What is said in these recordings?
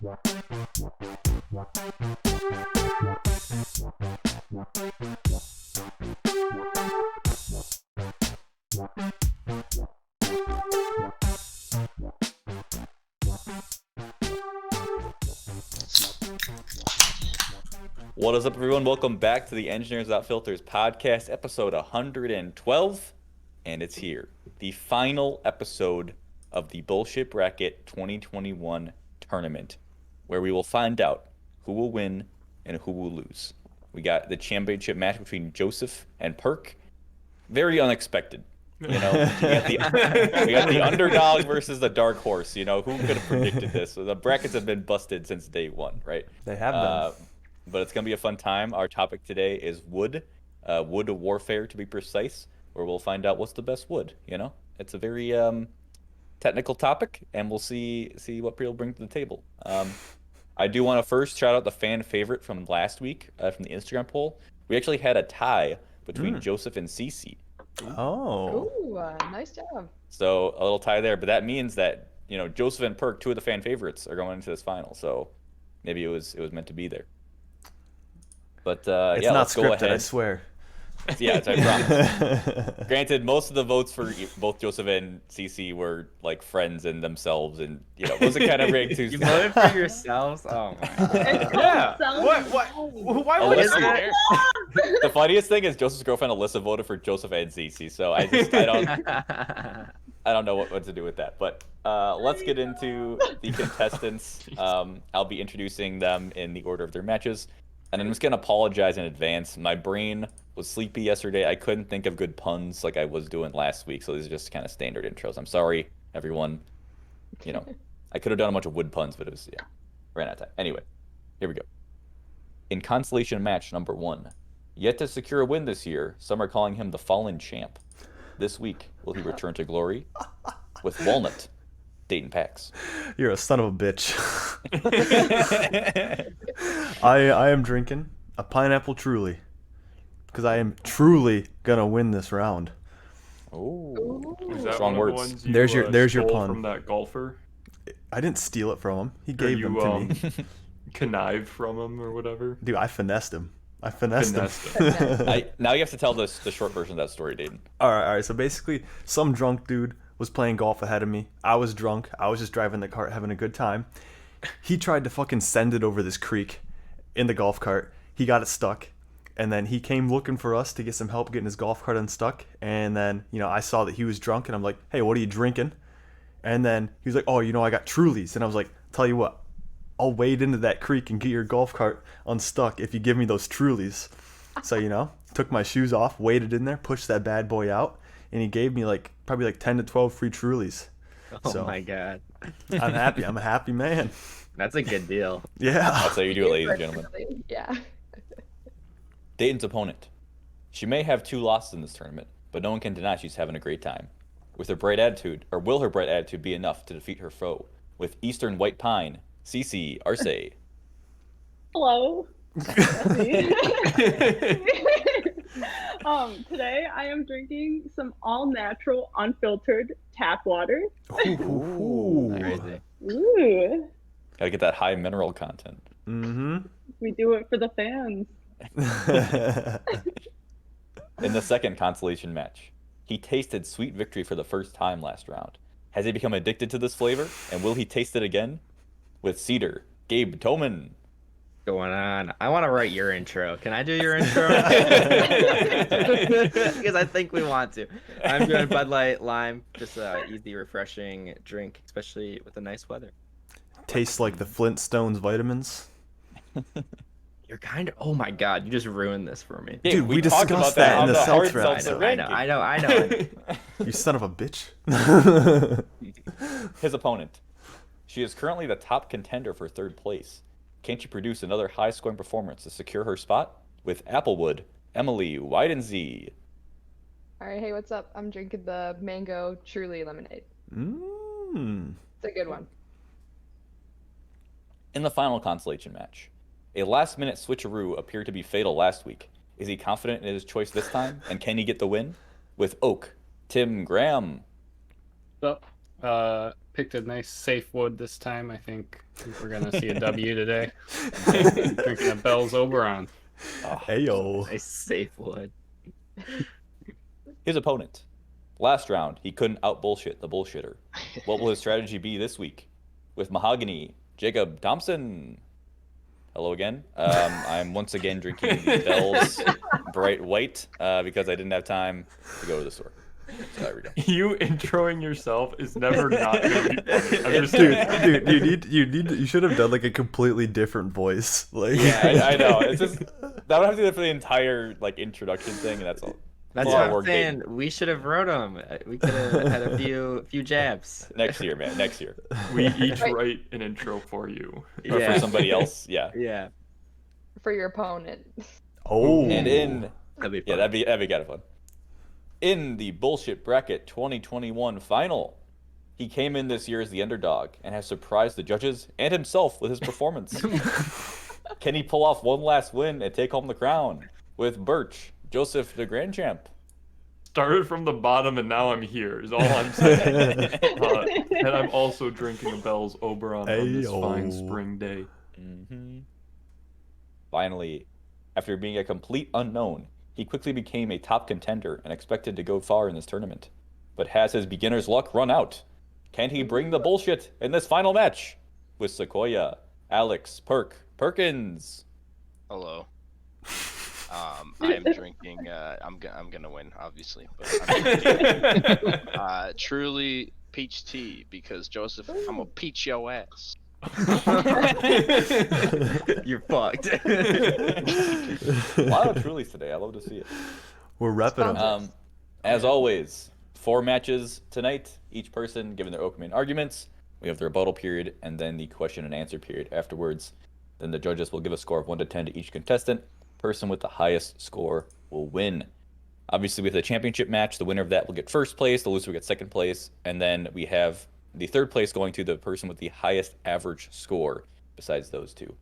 What is up, everyone? Welcome back to the Engineers Without Filters podcast, episode 112, and it's here. The final episode of the Bullshit Bracket 2021 tournament, where we will find out who will win and who will lose. We got the championship match between Joseph and Perk. Very unexpected. You know, we got the underdog versus the dark horse. You know, who could have predicted this? The brackets have been busted since day one, right? They have been. But it's going to be a fun time. Our topic today is wood warfare, to be precise, where we'll find out what's the best wood, you know? It's a very technical topic, and we'll see what people bring to the table. I do want to first shout out the fan favorite from last week, from the Instagram poll. We actually had a tie between Joseph and Cece. Oh. Ooh, nice job. So a little tie there, but that means that, you know, Joseph and Perk, two of the fan favorites, are going into this final. So maybe it was meant to be there. But It's yeah, not let's scripted, go ahead. I swear. Yeah, I promise. Granted, most of the votes for both Joseph and Cece were like friends and themselves, and you know, it was a kind of rigged You voted for yourselves? Oh my god. Yeah. What? Why would you say The funniest thing is Joseph's girlfriend Alyssa voted for Joseph and Cece, so I don't know what to do with that. But let's get into the contestants. I'll be introducing them in the order of their matches. And I'm just going to apologize in advance. My brain was sleepy yesterday. I couldn't think of good puns like I was doing last week. So these are just kind of standard intros. I'm sorry, everyone. You know, I could have done a bunch of wood puns, but it was, ran out of time. Anyway, here we go. In Constellation match number 1, yet to secure a win this year, some are calling him the Fallen Champ. This week, will he return to glory? With Walnut, Dayton Pax. You're a son of a bitch. I am drinking a pineapple Truly because I am truly gonna win this round. Oh, Is that strong one of the words. ones you, There's your stole pun. from that golfer? I didn't steal it from him. He Or gave you them to me. connived from him or whatever? Dude, I finessed him. I finessed him. Now you have to tell the short version of that story, Dayton. All right. So basically, some drunk dude was playing golf ahead of me. I was drunk. I was just driving the cart, having a good time. He tried to fucking send it over this creek in the golf cart. He got it stuck. And then he came looking for us to get some help getting his golf cart unstuck. And then, you know, I saw that he was drunk, and I'm like, hey, what are you drinking? And then he was like, oh, you know, I got Trulies. And I was like, tell you what, I'll wade into that creek and get your golf cart unstuck if you give me those Trulies. So, you know, took my shoes off, waded in there, pushed that bad boy out, and he gave me probably 10 to 12 free Trulies. Oh my god. I'm happy. I'm a happy man. That's a good deal. Yeah. That's how you do it, ladies and gentlemen. Yeah. Dayton's opponent. She may have 2 losses in this tournament, but no one can deny she's having a great time. With her bright attitude, or will her bright attitude be enough to defeat her foe? With Eastern White Pine, Cece Arce. Hello. Today I am drinking some all-natural, unfiltered tap water. Ooh. Crazy. Ooh, Gotta get that high mineral content. Mm-hmm. we do it for the fans. In the second consolation match, he tasted sweet victory for the first time last round. Has he become addicted to this flavor, and will he taste it again? With Cedar, Gabe Toman. Going on. I want to write your intro. Can I do your intro? Because I think we want to. I'm doing Bud Light Lime. Just easy, refreshing drink, especially with the nice weather. Tastes like the Flintstones vitamins. You're kind of. Oh my god! You just ruined this for me. Dude, we talked discussed about that in on the hard seltzer episode. I know. You son of a bitch. His opponent. She is currently the top contender for 3rd place. Can't she produce another high-scoring performance to secure her spot? With Applewood, Emily Widensee. All right, hey, what's up? I'm drinking the mango Truly lemonade. Mmm. It's a good one. In the final consolation match, a last-minute switcheroo appeared to be fatal last week. Is he confident in his choice this time, and can he get the win? With Oak, Tim Graham. So, Picked a nice safe wood this time. I think we're gonna see a W today. Drinking a Bell's Oberon. Ayo. A safe wood. His opponent. Last round, he couldn't out-bullshit the bullshitter. What will his strategy be this week? With Mahogany, Jacob Thompson. Hello again. I'm once again drinking Bell's Bright White because I didn't have time to go to the store. So there we go. You introing yourself is never not gonna be funny. I'm just Dude, you should have done like a completely different voice. Like, Yeah, I know. It's just that would have to do it for the entire like introduction thing, and that's all. That's Well, what we're I'm saying. We should have wrote them. We could have had a few jabs. Next year, man. Next year. we each write an intro for you. Or for somebody else. Yeah. Yeah. For your opponent. oh. And in That'd be yeah, fun. that'd be kind of fun. In the bullshit bracket 2021 final, he came in this year as the underdog and has surprised the judges and himself with his performance. Can he pull off one last win and take home the crown with Birch, Joseph the Grand Champ? Started from the bottom and now I'm here is all I'm saying. And I'm also drinking a Bell's Oberon on this fine Ayo. spring day. Finally, after being a complete unknown, he quickly became a top contender and expected to go far in this tournament. But has his beginner's luck run out? Can he bring the bullshit in this final match? With Sequoia, Alex, Perkins. Hello. I'm drinking. I'm gonna win, obviously, but I'm drinking, truly peach tea because Joseph, I'm gonna peach your ass. You're fucked. A lot of Trulies today. I love to see it. We're repping them. As always, 4 matches tonight. Each person giving their opening arguments. We have the rebuttal period and then the question and answer period afterwards. Then the judges will give a score of 1 to 10 to each contestant. Person with the highest score will win. Obviously, we have the championship match. The winner of that will get first place. The loser will get second place. And then we have the third place going to the person with the highest average score besides those two.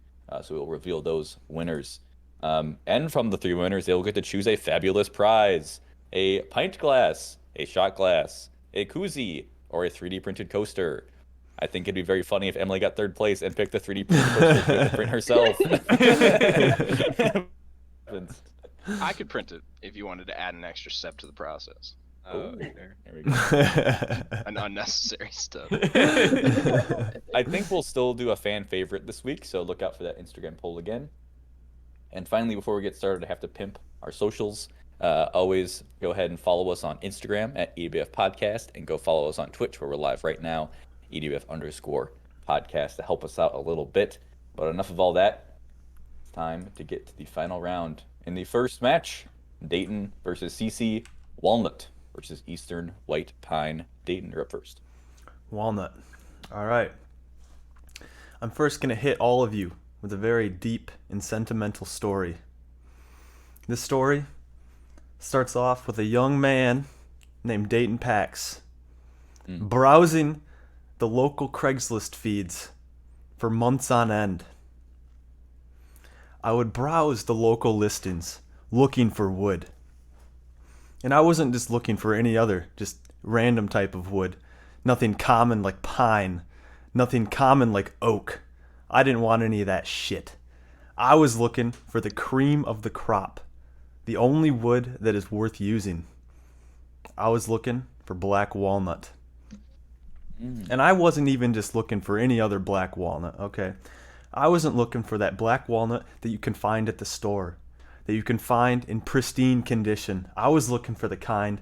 So we'll reveal those winners. And from the 3 winners, they will get to choose a fabulous prize. A pint glass, a shot glass, a koozie, or a 3D printed coaster. I think it'd be very funny if Emily got third place and picked the 3D printed coaster to print herself. I could print it if you wanted to add an extra step to the process. Oh, there we go. An unnecessary step. I think we'll still do a fan favorite this week, so look out for that Instagram poll again. And finally, before we get started, I have to pimp our socials. Always go ahead and follow us on Instagram at ewfpodcast, and go follow us on Twitch where we're live right now, ewf_podcast, to help us out a little bit. But enough of all that. It's time to get to the final round. In the first match, Dayton versus CC, Walnut versus Eastern White Pine. Dayton, you're up first. Walnut. All right. I'm first going to hit all of you with a very deep and sentimental story. This story starts off with a young man named Dayton Pax browsing the local Craigslist feeds for months on end. I would browse the local listings looking for wood. And I wasn't just looking for any other, just random type of wood. Nothing common like pine. Nothing common like oak. I didn't want any of that shit. I was looking for the cream of the crop. The only wood that is worth using. I was looking for black walnut. And I wasn't even just looking for any other black walnut, okay? I wasn't looking for that black walnut that you can find at the store, that you can find in pristine condition. I was looking for the kind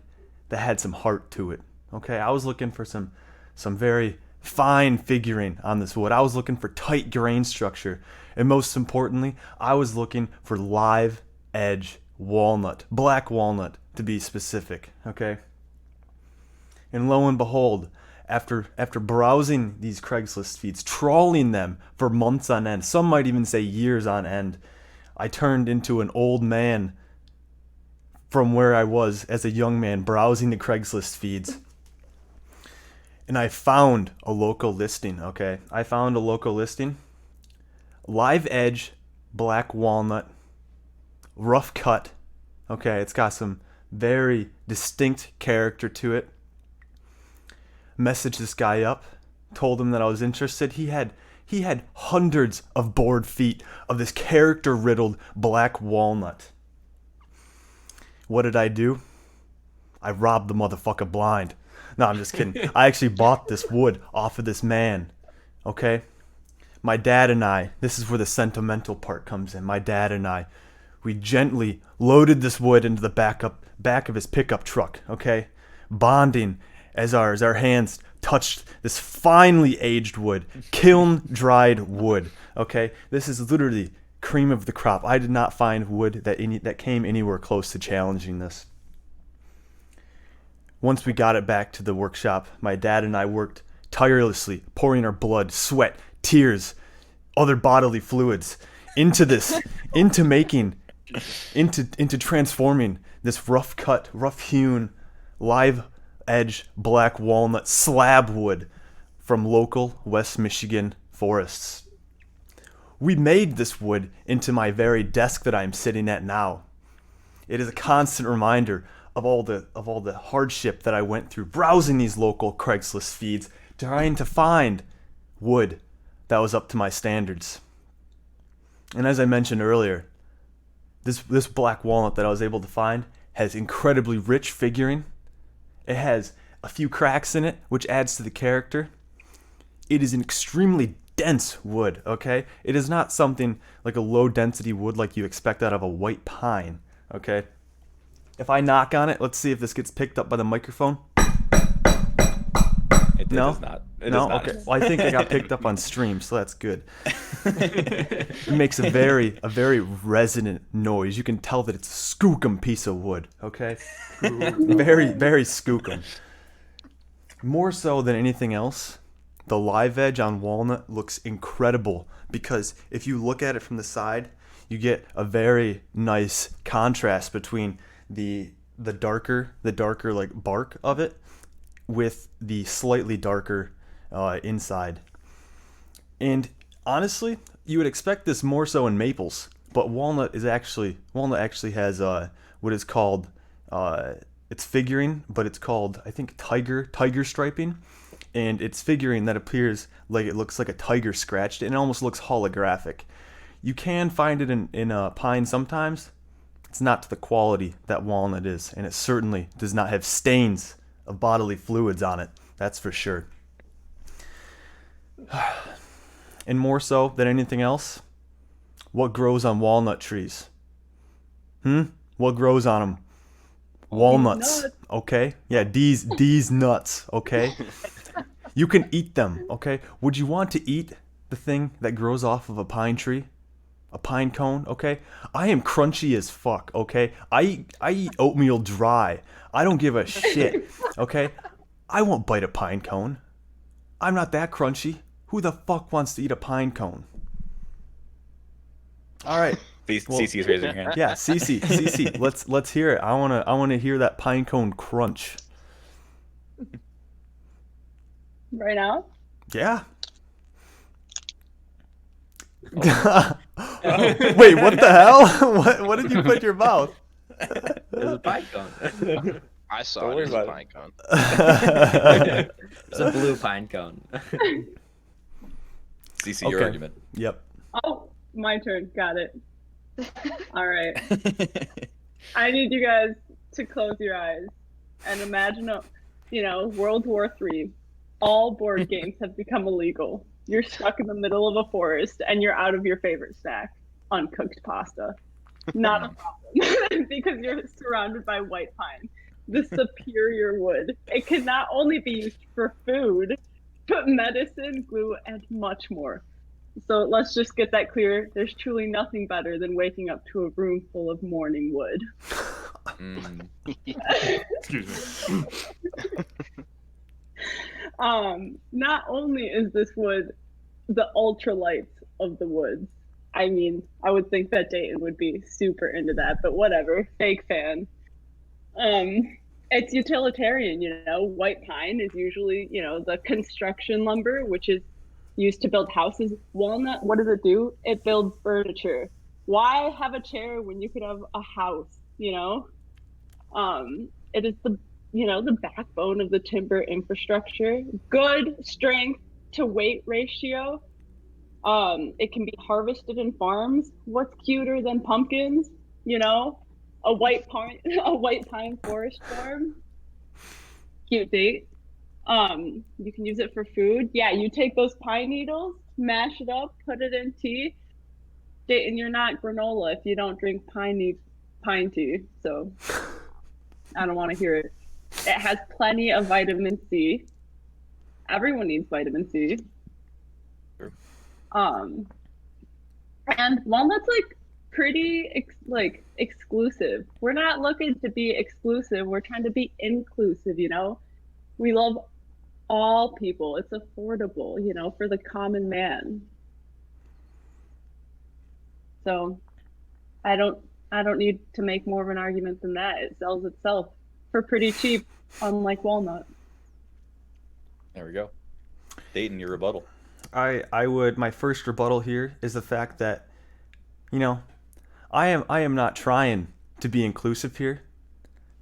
that had some heart to it, okay? I was looking for some very fine figuring on this wood. I was looking for tight grain structure. And most importantly, I was looking for live edge walnut, black walnut to be specific, okay? And lo and behold, after browsing these Craigslist feeds, trawling them for months on end, some might even say years on end, I turned into an old man from where I was as a young man browsing the Craigslist feeds. And I found a local listing, okay? I found a local listing. Live edge, black walnut, rough cut. Okay, it's got some very distinct character to it. messaged this guy up, told him that I was interested. He had hundreds of board feet of this character-riddled black walnut. What did I do? I robbed the motherfucker blind. No, I'm just kidding. I actually bought this wood off of this man. Okay? My dad and I, this is where the sentimental part comes in. My dad and I, we gently loaded this wood into the back of his pickup truck, okay? Bonding as our hands touched this finely aged wood, kiln dried wood, okay? This is literally cream of the crop. I did not find wood that came anywhere close to challenging this. Once we got it back to the workshop, my dad and I worked tirelessly, pouring our blood, sweat, tears, other bodily fluids into transforming this rough cut, rough hewn, live edge black walnut slab wood from local West Michigan forests. We made this wood into my very desk that I'm sitting at now. It is a constant reminder of all the hardship that I went through browsing these local Craigslist feeds, trying to find wood that was up to my standards. And as I mentioned earlier, this black walnut that I was able to find has incredibly rich figuring. It has a few cracks in it, which adds to the character. It is an extremely dense wood, okay? It is not something like a low density wood like you expect out of a white pine, okay? If I knock on it, let's see if this gets picked up by the microphone. It does not. It does not. Okay. Well, I think I got picked up on stream, so that's good. It makes a very resonant noise. You can tell that it's a skookum piece of wood, okay? Very, very skookum. More so than anything else, the live edge on walnut looks incredible because if you look at it from the side, you get a very nice contrast between the darker like bark of it with the slightly darker inside. And honestly, you would expect this more so in maples, but walnut actually has what is called it's figuring, but it's called, I think, tiger striping, and it's figuring that appears like it looks like a tiger scratched, and it almost looks holographic. You can find it in pine sometimes. It's not to the quality that walnut is, and it certainly does not have stains of bodily fluids on it. That's for sure. And more so than anything else, what grows on walnut trees? What grows on them? Walnuts. Nuts. Okay? Yeah, these nuts, okay? You can eat them, okay? Would you want to eat the thing that grows off of a pine tree? A pine cone, okay? I am crunchy as fuck, okay? I eat oatmeal dry. I don't give a shit, okay? I won't bite a pine cone. I'm not that crunchy. Who the fuck wants to eat a pine cone? All right. Cece is raising her hand. Yeah, Cece, let's hear it. I wanna hear that pine cone crunch. Right now? Yeah. Wait, what the hell? What did you put in your mouth? There's a pine cone. I saw Don't it worry as a about pine cone. It's a blue pine cone. Cece, your Okay. argument. Yep. Oh, my turn. Got it. All right. I need you guys to close your eyes and imagine, World War III. All board games have become illegal. You're stuck in the middle of a forest and you're out of your favorite snack, uncooked pasta. Not a problem because you're surrounded by white pine, the superior wood. It can not only be used for food, but medicine, glue, and much more. So let's just get that clear. There's truly nothing better than waking up to a room full of morning wood. Excuse me. Not only is this wood the ultralights of the woods. I mean, I would think that Dayton would be super into that, but whatever. Fake fan. It's utilitarian, White pine is usually, the construction lumber, which is used to build houses. Walnut, what does it do? It builds furniture. Why have a chair when you could have a house, It is the the backbone of the timber infrastructure. Good strength to weight ratio. It can be harvested in farms. What's cuter than pumpkins? A white pine, a white pine forest farm. Cute date. You can use it for food. Yeah, you take those pine needles, mash it up, put it in tea. Dayton, you're not granola if you don't drink pine tea. So I don't want to hear it. It has plenty of vitamin C. Everyone needs vitamin C. Sure. And walnut's pretty exclusive. We're not looking to be exclusive. We're trying to be inclusive. We love all people. It's affordable. For the common man. So, I don't need to make more of an argument than that. It sells itself for pretty cheap, unlike walnut. There we go. Dayton, your rebuttal. My first rebuttal here is the fact that, I am not trying to be inclusive here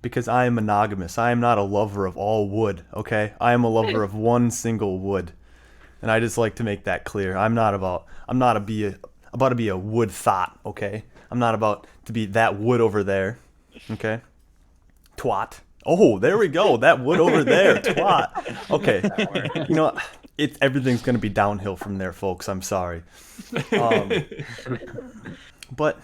because I am monogamous. I am not a lover of all wood, okay? I am a lover of one single wood. And I just like to make that clear. I'm not about to be a wood thought, okay? I'm not about to be that wood over there, okay? Twat. Oh, there we go. That wood over there, twat. Okay. Everything's gonna be downhill from there, folks. I'm sorry. But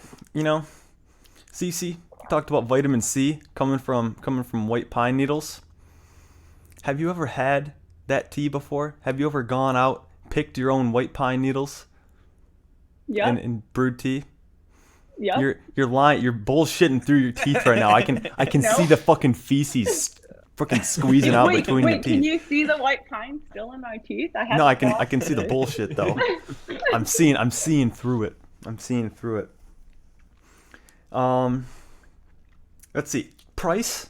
Cece talked about vitamin C coming from white pine needles. Have you ever had that tea before? Have you ever gone out, picked your own white pine needles? Yeah. And brewed tea? Yeah. You're lying. You're bullshitting through your teeth right now. I can see the fucking feces fucking squeezing out between your teeth. Can you see the white pine still in my teeth? I can see the bullshit though. I'm seeing through it. Let's see. Price?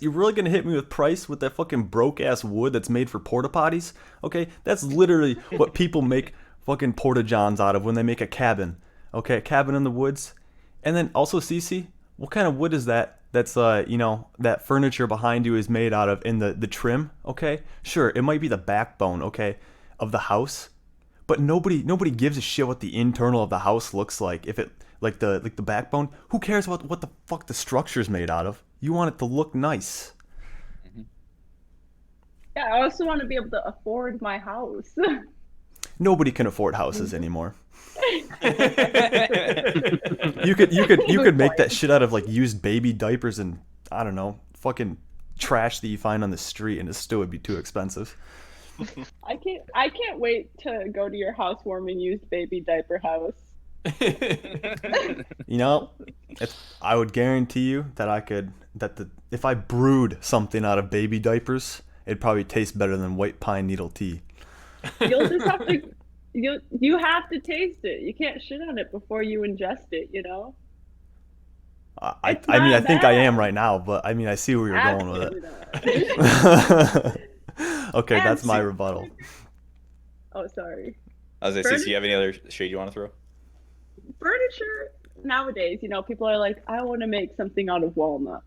You really gonna hit me with price with that fucking broke ass wood that's made for porta potties? Okay, that's literally what people make fucking porta johns out of when they make a cabin. Okay, a cabin in the woods. And then also, Cece, what kind of wood is that? That's that furniture behind you is made out of in the trim. Okay, sure, it might be the backbone, okay, of the house, but nobody gives a shit what the internal of the house looks like. If it like the backbone, who cares about what the fuck the structure's made out of? You want it to look nice. Yeah, I also want to be able to afford my house. Nobody can afford houses anymore. You could make that shit out of used baby diapers and I don't know, fucking trash that you find on the street, and it still would be too expensive. I can't wait to go to your housewarming used baby diaper house. I would guarantee you that if I brewed something out of baby diapers, it'd probably taste better than white pine needle tea. You'll just have to you have to taste it. You can't shit on it before you ingest it, I think I am right now, but I see where you're going with it. Okay, that's my rebuttal. Oh, sorry. I was gonna say, do you have any other shade you want to throw? Furniture nowadays, people are like, I want to make something out of walnut.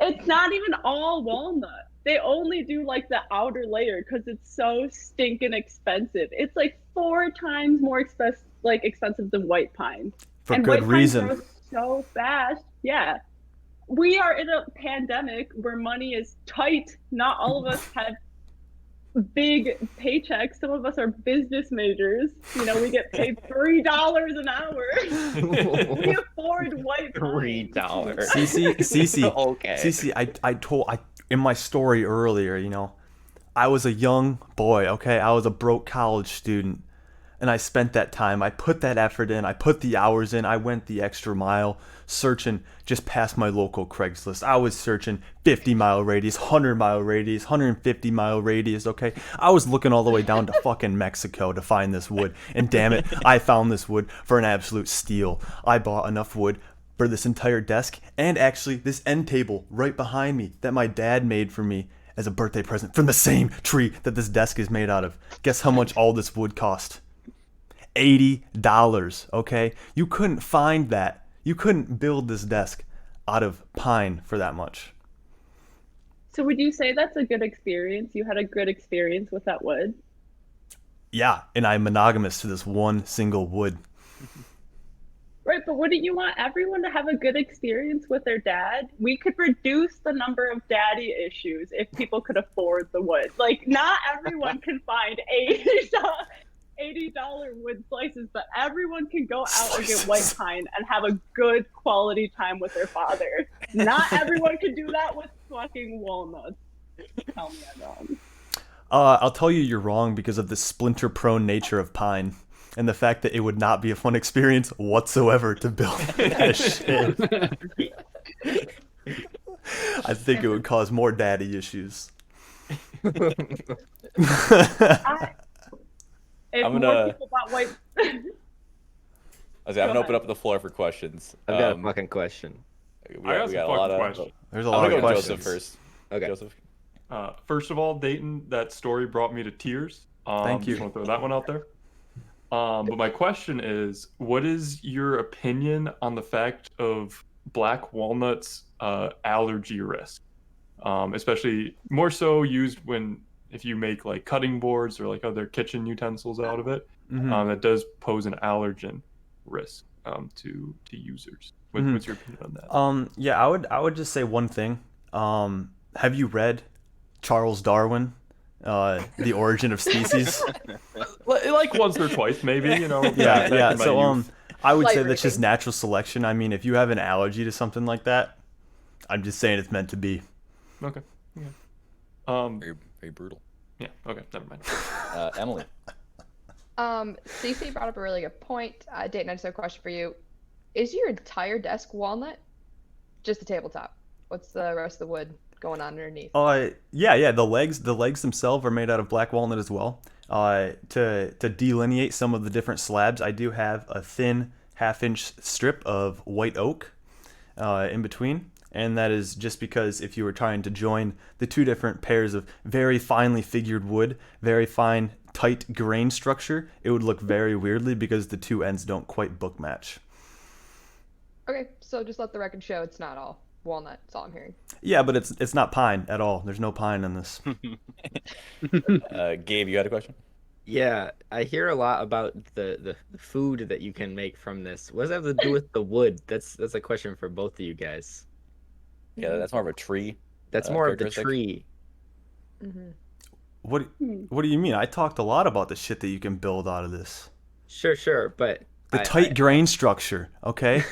It's not even all walnut. They only do the outer layer because it's so stinking expensive. It's 4 times more expensive than white pine. For good reason. Grows so fast. Yeah. We are in a pandemic where money is tight. Not all of us have big paychecks. Some of us are business majors. We get paid $3 an hour. We afford white pine. $3. Cece, okay. Cece, I told in my story earlier, I was a young boy, okay? I was a broke college student, and I spent that time. I put that effort in. I put the hours in. I went the extra mile searching just past my local Craigslist. I was searching 50-mile radius, 100-mile radius, 150-mile radius, okay? I was looking all the way down to fucking Mexico to find this wood, and damn it, I found this wood for an absolute steal. I bought enough wood for this entire desk, and actually this end table right behind me that my dad made for me as a birthday present from the same tree that this desk is made out of. Guess how much all this wood cost? $80, okay? You couldn't find that. You couldn't build this desk out of pine for that much. So would you say that's a good experience? You had a good experience with that wood? Yeah, and I'm monogamous to this one single wood. Right, but wouldn't you want everyone to have a good experience with their dad? We could reduce the number of daddy issues if people could afford the wood. Like, not everyone can find $80 wood slices, but everyone can go out and get white pine and have a good quality time with their father. Not everyone can do that with fucking walnuts. Tell me I'm wrong. I'll tell you you're wrong because of the splinter-prone nature of pine. And the fact that it would not be a fun experience whatsoever to build that shit. I think it would cause more daddy issues. If I'm more gonna- people bought white... I'm gonna open up the floor for questions. I've got a fucking question. We I got some a lot fucking of questions. There's a I'm lot gonna of go with questions. Joseph first. Okay. Joseph. First of all, Dayton, that story brought me to tears. Thank you. Just want to throw that one out there. But my question is, what is your opinion on the fact of black walnuts allergy risk? Especially more so used if you make like cutting boards or like other kitchen utensils out of it. That does pose an allergen risk to users. What's your opinion on that? Yeah, I would just say one thing. Have you read Charles Darwin, The Origin of Species? Like once or twice, maybe, you know. Yeah, back yeah. in my So youth. I would say Light that's just reading. natural selection. I mean, if you have an allergy to something like that, I'm just saying it's meant to be. Okay. Very, very brutal. Yeah. Okay. Never mind. Emily. Cece brought up a really good point. Dayton, I just have a question for you. Is your entire desk walnut? Just the tabletop? What's the rest of the wood going on underneath? Yeah. The legs themselves are made out of black walnut as well. To delineate some of the different slabs, I do have a thin half-inch strip of white oak in between. And that is just because if you were trying to join the two different pairs of very finely figured wood, very fine, tight grain structure, it would look very weirdly because the two ends don't quite book match. Okay, so just let the record show it's not all walnut. That's all I'm hearing. Yeah, but it's not pine at all. There's no pine in this. Gabe, you had a question? Yeah, I hear a lot about the food that you can make from this. What does that have to do with the wood? That's a question for both of you guys. Yeah, that's more of a tree. That's more of the characteristic. tree. Mm-hmm. What do you mean? I talked a lot about the shit that you can build out of this. Sure, but The tight grain structure, okay?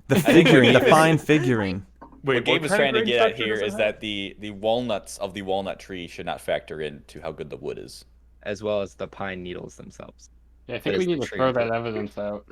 The think figuring, the Gabe is- fine figuring. Wait, What Gabe was kind of trying to grain get at structure here does it is have? that the walnuts of the walnut tree should not factor into how good the wood is. as well as the pine needles themselves. Yeah, I think That we is the need to tree throw of that it. evidence out.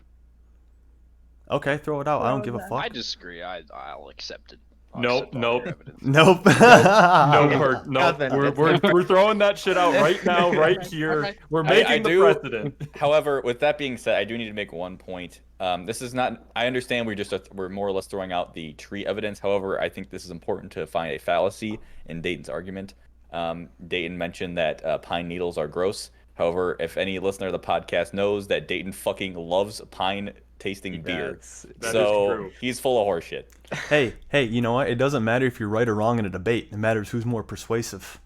Okay, throw it out. I don't give a Throw I fuck. disagree. I'll accept it. Nope, nope. Nope. No, Nothing. we're throwing that shit out right now, right here. Okay. We're I making the do- precedent. However, with that being said, I do need to make one point. This is not. I understand we're more or less throwing out the tree evidence. However, I think this is important to find a fallacy in Dayton's argument. Dayton mentioned that pine needles are gross. However, if any listener of the podcast knows that Dayton fucking loves pine tasting beer, That is so true. he's full of horseshit. Hey, you know what? It doesn't matter if you're right or wrong in a debate. It matters who's more persuasive.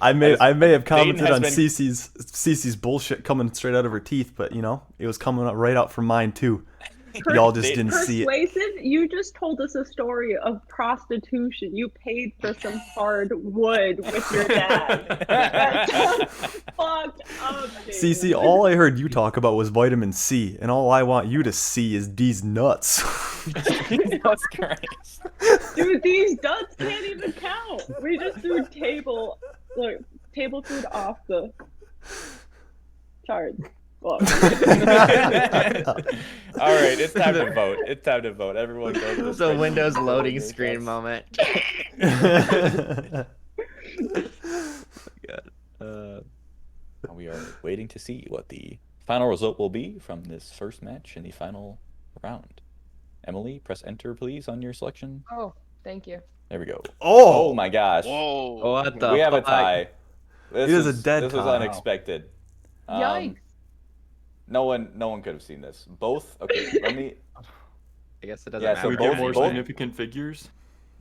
I may have commented has on been- Cece's bullshit coming straight out of her teeth, but you know, it was coming up right out from mine too. Y'all just They- didn't see it. Persuasive? You just told us a story of prostitution. You paid for some hard wood with your dad. That sounds fucked up, dude. Cece, all I heard you talk about was vitamin C, and all I want you to see is these nuts. Jesus Christ. Dude, these duds can't even count. We just threw table food off the charts. Fuck. All right, it's time to vote. It's time to vote. Everyone go to the So spreadsheet. Windows loading Vote. screen moment. We are waiting to see what the final result will be from this first match in the final round. Emily, press enter, please, on your selection. Oh, thank you. There we go. Oh, Oh my gosh. Whoa. What the We have a fuck? tie. This It is a dead This was tie. unexpected. Yikes. No one could have seen this. Both. Okay, let me. I guess it doesn't Yeah, matter. so we both- get more both- significant figures.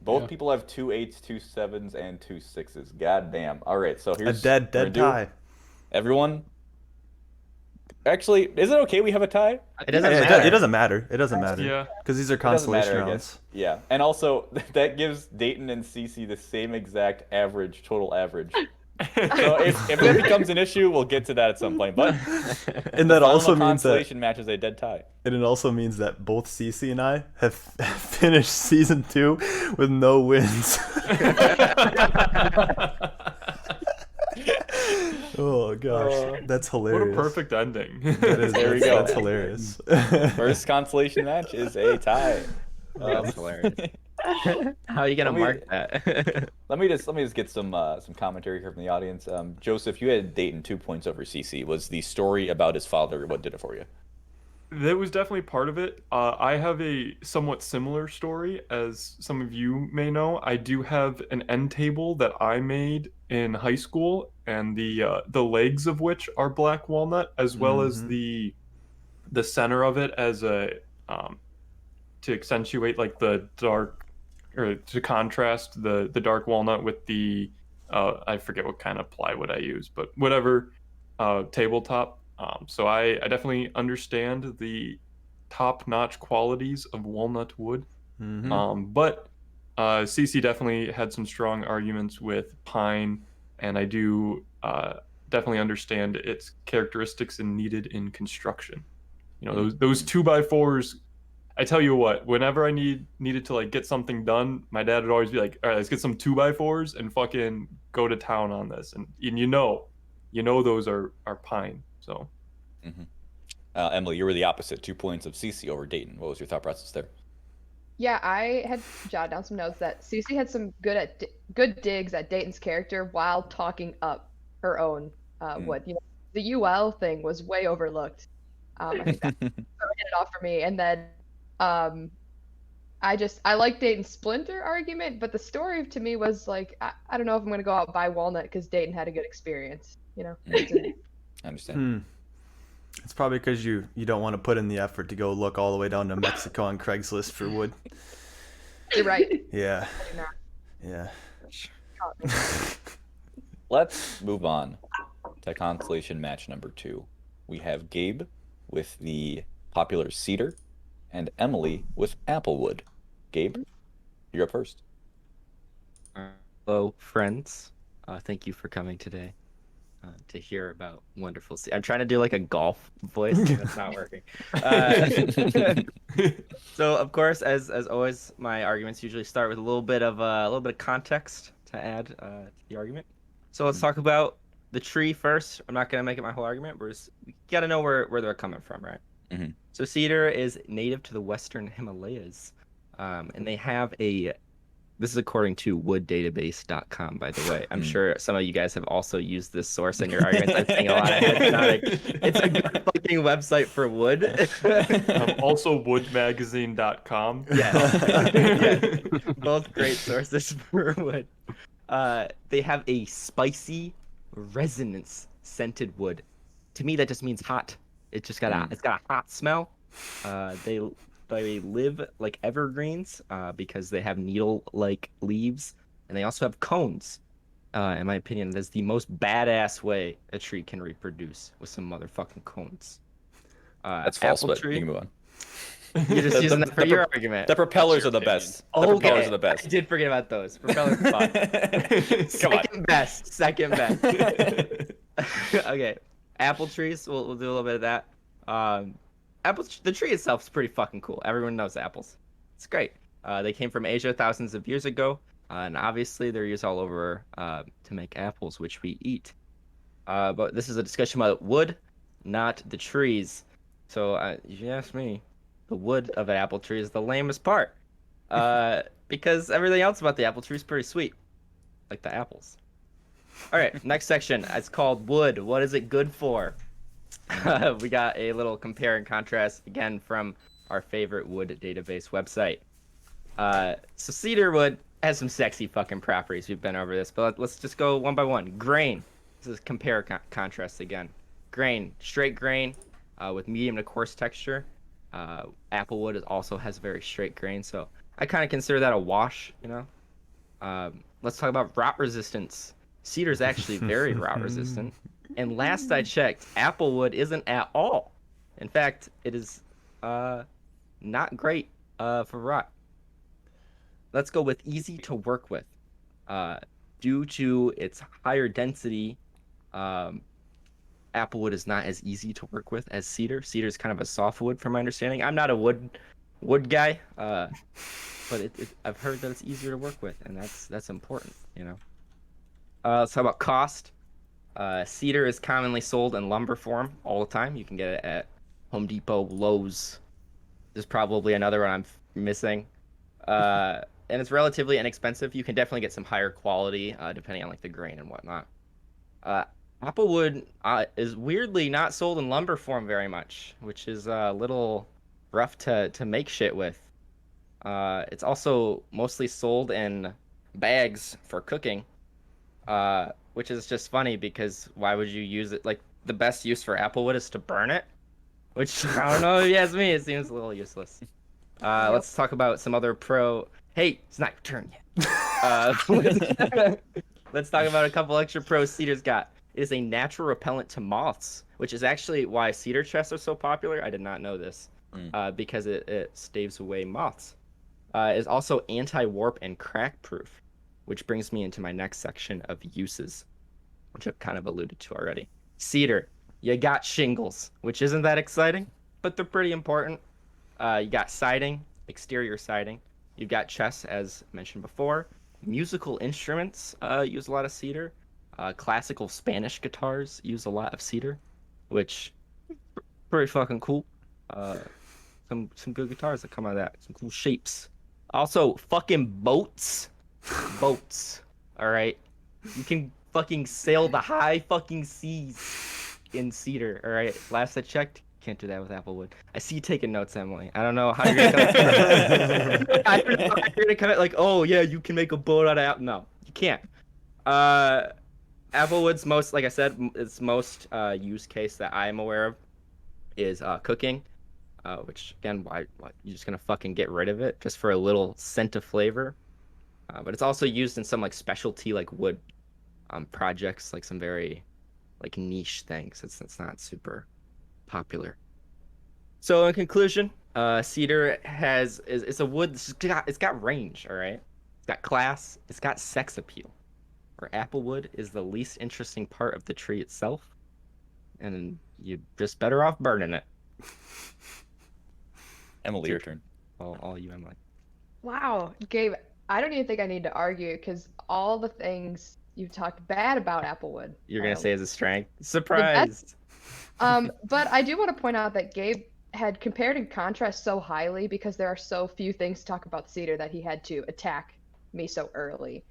Both Yeah. people have 2 8s, 2 7s, and 2 6s. God damn. All right, so A here's dead what we're gonna do. tie. Everyone. Actually, is it okay we have a tie? It doesn't Yeah, matter. it doesn't matter. It doesn't matter. Yeah. Because these are It doesn't consolation matter, I rounds. guess. Yeah, and also that gives Dayton and Cece the same exact average, total average. So if that becomes an issue, we'll get to that at some point. But And the that final also means that consolation match is a dead tie. and it also means that both Cece and I have finished season 2 with no wins. Oh gosh, that's What hilarious. a perfect ending. That is, There we that's, go. That's hilarious. First consolation match is a tie. That's hilarious. How are you gonna Let me- mark that? Let me just get some commentary here from the audience. Joseph, you had Dayton 2 points over CC. Was the story about his father what did it for you? That was definitely part of it. I have a somewhat similar story, as some of you may know. I do have an end table that I made in high school, and the legs of which are black walnut, as well as the center of it as a to accentuate like the dark, or to contrast the dark walnut with the I forget what kind of plywood I use, but whatever tabletop. So I definitely understand the top-notch qualities of walnut wood. But CC definitely had some strong arguments with pine, and I do definitely understand its characteristics and needed in construction. You know, those 2x4s. I tell you what, whenever I needed to like get something done, my dad would always be like, "All right, let's get some 2x4s and fucking go to town on this." And you know those are pine. So, Emily, you were the opposite. 2 points of CC over Dayton. What was your thought process there? Yeah, I had jotted down some notes that Cece had some good digs at Dayton's character while talking up her own wood. You know, the UL thing was way overlooked. I think that sort of hit it off for me. And then I like Dayton's splinter argument, but the story to me was like, I don't know if I'm gonna go out and buy walnut because Dayton had a good experience. You know. I understand. It's probably because you don't want to put in the effort to go look all the way down to Mexico on Craigslist for wood. You're right. Yeah. You're not. Yeah. Let's move on to consolation match number 2. We have Gabe with the popular cedar and Emily with applewood. Gabe, you're up first. Hello, friends. Thank you for coming today to hear about wonderful. I'm trying to do like a golf voice. That's not working. So, of course, as always, my arguments usually start with a little bit of context to add to the argument. So let's talk about the tree first. I'm not gonna make it my whole argument. We gotta know where they're coming from, right? So cedar is native to the western Himalayas, and they have a. This is according to wooddatabase.com, by the way. I'm sure some of you guys have also used this source in your arguments. I'm saying a lot of it's a good fucking website for wood. Also woodmagazine.com. Yeah. Both great sources for wood. They have a spicy resonance scented wood. To me, that just means hot. It's just got a hot smell. They live like evergreens because they have needle-like leaves, and they also have cones. In my opinion, that's the most badass way a tree can reproduce, with some motherfucking cones. That's false, but tree, you can move on. You're just using that for your argument. The propellers your are the opinion. best. The propellers are the best. I did forget about those. Propellers are fun. Come on. Second best. Okay, apple trees. We'll do a little bit of that. The tree itself is pretty fucking cool. Everyone knows apples. It's great. They came from Asia thousands of years ago, and obviously they're used all over to make apples, which we eat. But this is a discussion about wood, not the trees. So if you ask me, the wood of an apple tree is the lamest part, because everything else about the apple tree is pretty sweet, like the apples. All right, next section. It's called wood. What is it good for? We got a little compare and contrast again from our favorite wood database website. So cedar wood has some sexy fucking properties. We've been over this, but let's just go one by one. Grain. This is compare contrast again. Grain, straight grain with medium to coarse texture. Applewood also has very straight grain, so I kind of consider that a wash, Let's talk about rot resistance. Cedar is actually very rot resistant. And last I checked, applewood isn't at all. In fact, it is not great for rot. Let's go with easy to work with. Due to its higher density, applewood is not as easy to work with as cedar. Cedar is kind of a softwood, from my understanding. I'm not a wood guy, but I've heard that it's easier to work with, and that's important, Let's talk about cost. Cedar is commonly sold in lumber form all the time. You can get it at Home Depot, Lowe's. There's probably another one I'm missing. And it's relatively inexpensive. You can definitely get some higher quality, depending on like the grain and whatnot. Applewood is weirdly not sold in lumber form very much, which is a little rough to make shit with. It's also mostly sold in bags for cooking, which is just funny because why would you use it? Like, the best use for applewood is to burn it, which, I don't know if you ask me, it seems a little useless. Let's talk about some other Hey, it's not your turn yet. Let's talk about a couple extra pros Cedar's got. It is a natural repellent to moths, which is actually why cedar chests are so popular. I did not know this, because it staves away moths. It is also anti-warp and crack proof, which brings me into my next section of uses, which I've kind of alluded to already. Cedar, you got shingles, which isn't that exciting, but they're pretty important. You got siding, exterior siding. You've got chests, as mentioned before. Musical instruments use a lot of cedar. Classical Spanish guitars use a lot of cedar, which pretty fucking cool. Some good guitars that come out of that. Some cool shapes. Also, fucking boats. All right. You can fucking sail the high fucking seas in cedar. All right. Last I checked, can't do that with applewood. I see you taking notes, Emily. I don't know how you're gonna come. I don't know how you're gonna come at like, oh yeah, you can make a boat out of apple. No, you can't. Applewood's most, like I said, its most use case that I'm aware of is cooking. Which again, why you're just gonna fucking get rid of it just for a little scent of flavor? But it's also used in some like specialty like wood projects, like some very like niche things. It's not super popular. So in conclusion, cedar it's a wood. It's got range. All right, it's got class. It's got sex appeal. Where applewood is the least interesting part of the tree itself, and you're just better off burning it. Emily, your turn. All you, Emily. Wow, Gabe, I don't even think I need to argue because all the things you've talked bad about applewood. You're gonna say as a strength. Surprised. But I do want to point out that Gabe had compared and contrast so highly because there are so few things to talk about cedar that he had to attack me so early.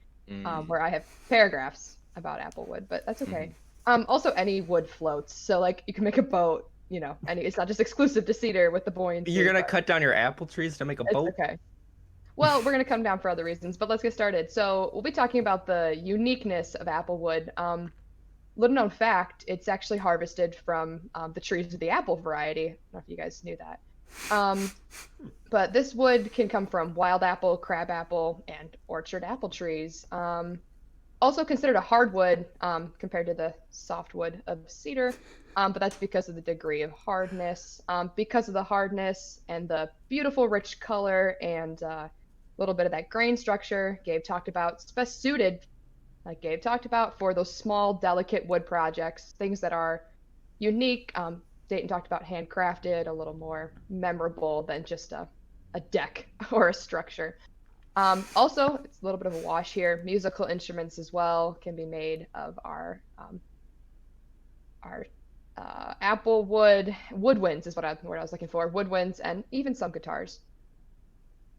Where I have paragraphs about applewood, but that's okay. Also, any wood floats, so like you can make a boat. It's not just exclusive to cedar with the buoyancy. You're gonna cut down your apple trees to make a boat? Okay. Well, we're gonna come down for other reasons, but let's get started. So we'll be talking about the uniqueness of applewood. Little known fact, it's actually harvested from the trees of the apple variety. I don't know if you guys knew that. But this wood can come from wild apple, crab apple, and orchard apple trees. Also considered a hardwood compared to the softwood of cedar, but that's because of the degree of hardness. Because of the hardness and the beautiful rich color and a little bit of that grain structure Gabe talked about, it's best suited, like Gabe talked about, for those small, delicate wood projects, things that are unique. Dayton talked about handcrafted, a little more memorable than just a deck or a structure. Also, it's a little bit of a wash here. Musical instruments as well can be made of our apple woodwinds is what I was looking for. Woodwinds and even some guitars.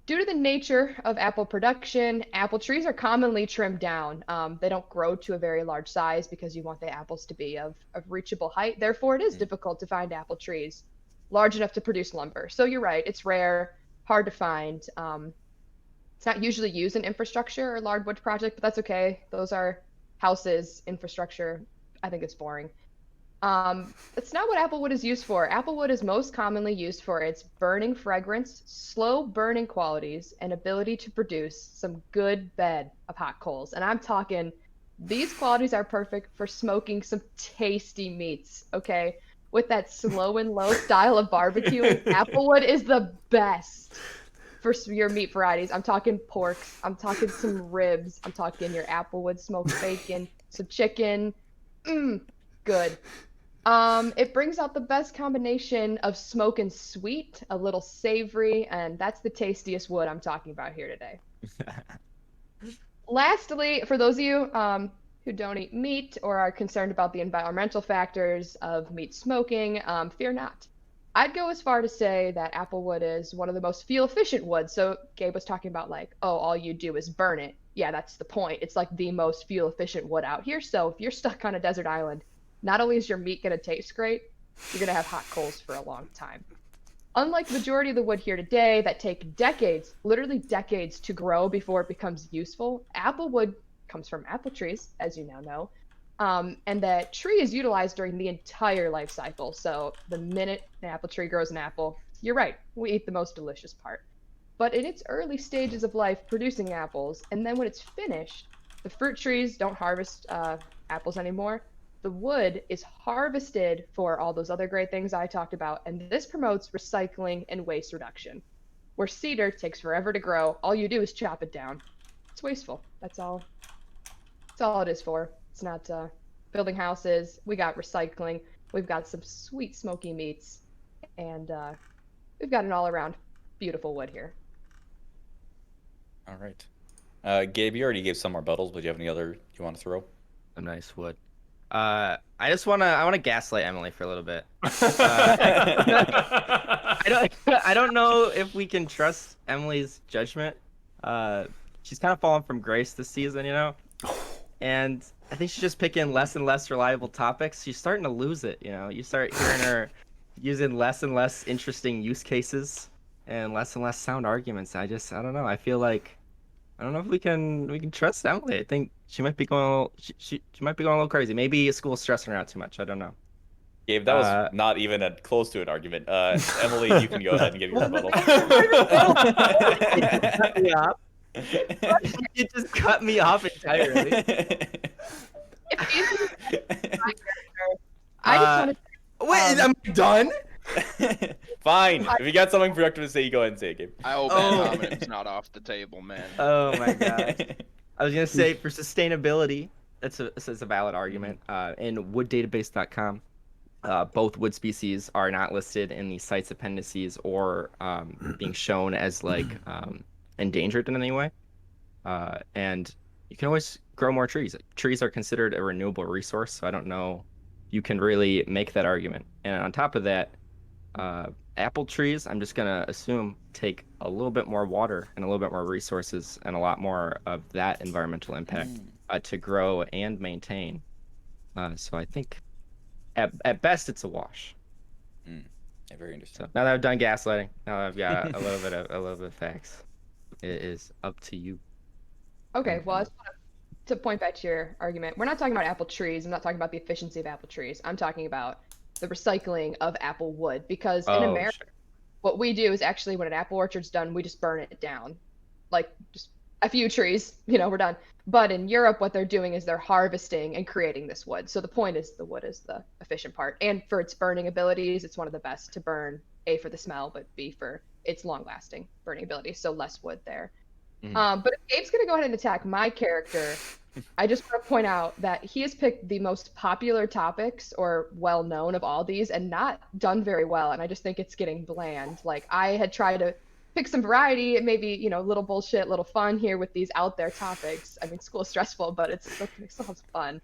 Due to the nature of apple production, apple trees are commonly trimmed down. They don't grow to a very large size because you want the apples to be of reachable height. Therefore, it is difficult to find apple trees large enough to produce lumber. So you're right, it's rare, hard to find. It's not usually used in infrastructure or large wood project, but that's okay. Those are houses, infrastructure. I think it's boring. That's not what applewood is used for. Applewood is most commonly used for its burning fragrance, slow burning qualities, and ability to produce some good bed of hot coals. And I'm talking, these qualities are perfect for smoking some tasty meats, okay? With that slow and low style of barbecuing, applewood is the best for your meat varieties. I'm talking porks, I'm talking some ribs, I'm talking your applewood smoked bacon, some chicken. Good. It brings out the best combination of smoke and sweet, a little savory, and that's the tastiest wood I'm talking about here today. Lastly, for those of you who don't eat meat or are concerned about the environmental factors of meat smoking, fear not. I'd go as far to say that applewood is one of the most fuel efficient woods. So Gabe was talking about like, oh, all you do is burn it. Yeah, that's the point. It's like the most fuel efficient wood out here. So if you're stuck on a desert island, not only is your meat going to taste great, you're going to have hot coals for a long time. Unlike the majority of the wood here today that take decades, literally decades to grow before it becomes useful, applewood comes from apple trees, as you now know. And that tree is utilized during the entire life cycle. So the minute an apple tree grows an apple, you're right, we eat the most delicious part. But in its early stages of life producing apples, and then when it's finished, the fruit trees don't harvest apples anymore. The wood is harvested for all those other great things I talked about, and this promotes recycling and waste reduction. Where cedar takes forever to grow, all you do is chop it down. It's wasteful. That's all it is for. It's not building houses. We got recycling. We've got some sweet smoky meats, and we've got an all-around beautiful wood here. All right. Gabe, you already gave some rebuttals, but do you have any other you want to throw? A nice wood. I want to gaslight Emily for a little bit. I don't know if we can trust Emily's judgment. She's kind of fallen from grace this season, you know, and I think she's just picking less and less reliable topics. She's starting to lose it, you know. You start hearing her using less and less interesting use cases and less sound arguments. I don't know. I feel like I don't know if we can trust Emily. I think she might be going a little, she might be going a little crazy. Maybe school's stressing her out too much. I don't know. Gabe, that was not even close to an argument. Emily, you can go ahead and give your rebuttal. You just cut me off entirely. I just want to. Wait, I'm done. Fine. If you got something productive to say, you go ahead and say it, Gabe. I hope that comment's not off the table, man. Oh my god. I was gonna say for sustainability, that's a valid argument. In wooddatabase.com, both wood species are not listed in the site's appendices or being shown as like endangered in any way. And you can always grow more trees. Trees are considered a renewable resource, so I don't know you can really make that argument. And on top of that, apple trees, I'm just gonna assume, take a little bit more water and a little bit more resources and a lot more of that environmental impact to grow and maintain. So I think at best it's a wash. Yeah, very interesting. So now that I've done gaslighting, now that I've got a little bit of facts, it is up to you. Okay, well, I just want to point back to your argument. We're not talking about apple trees. I'm not talking about the efficiency of apple trees. I'm talking about the recycling of apple wood, because in America, what we do is actually when an apple orchard's done, we just burn it down. Like just a few trees, you know, we're done. But in Europe, what they're doing is they're harvesting and creating this wood. So the point is the wood is the efficient part. And for its burning abilities, it's one of the best to burn, A, for the smell, but B, for its long-lasting burning ability. So less wood there. But if Gabe's going to go ahead and attack my character, I just want to point out that he has picked the most popular topics or well-known of all these and not done very well. And I just think it's getting bland. Like, I had tried to pick some variety, maybe, you know, little bullshit, little fun here with these out there topics. I mean, school's stressful, but it still has fun.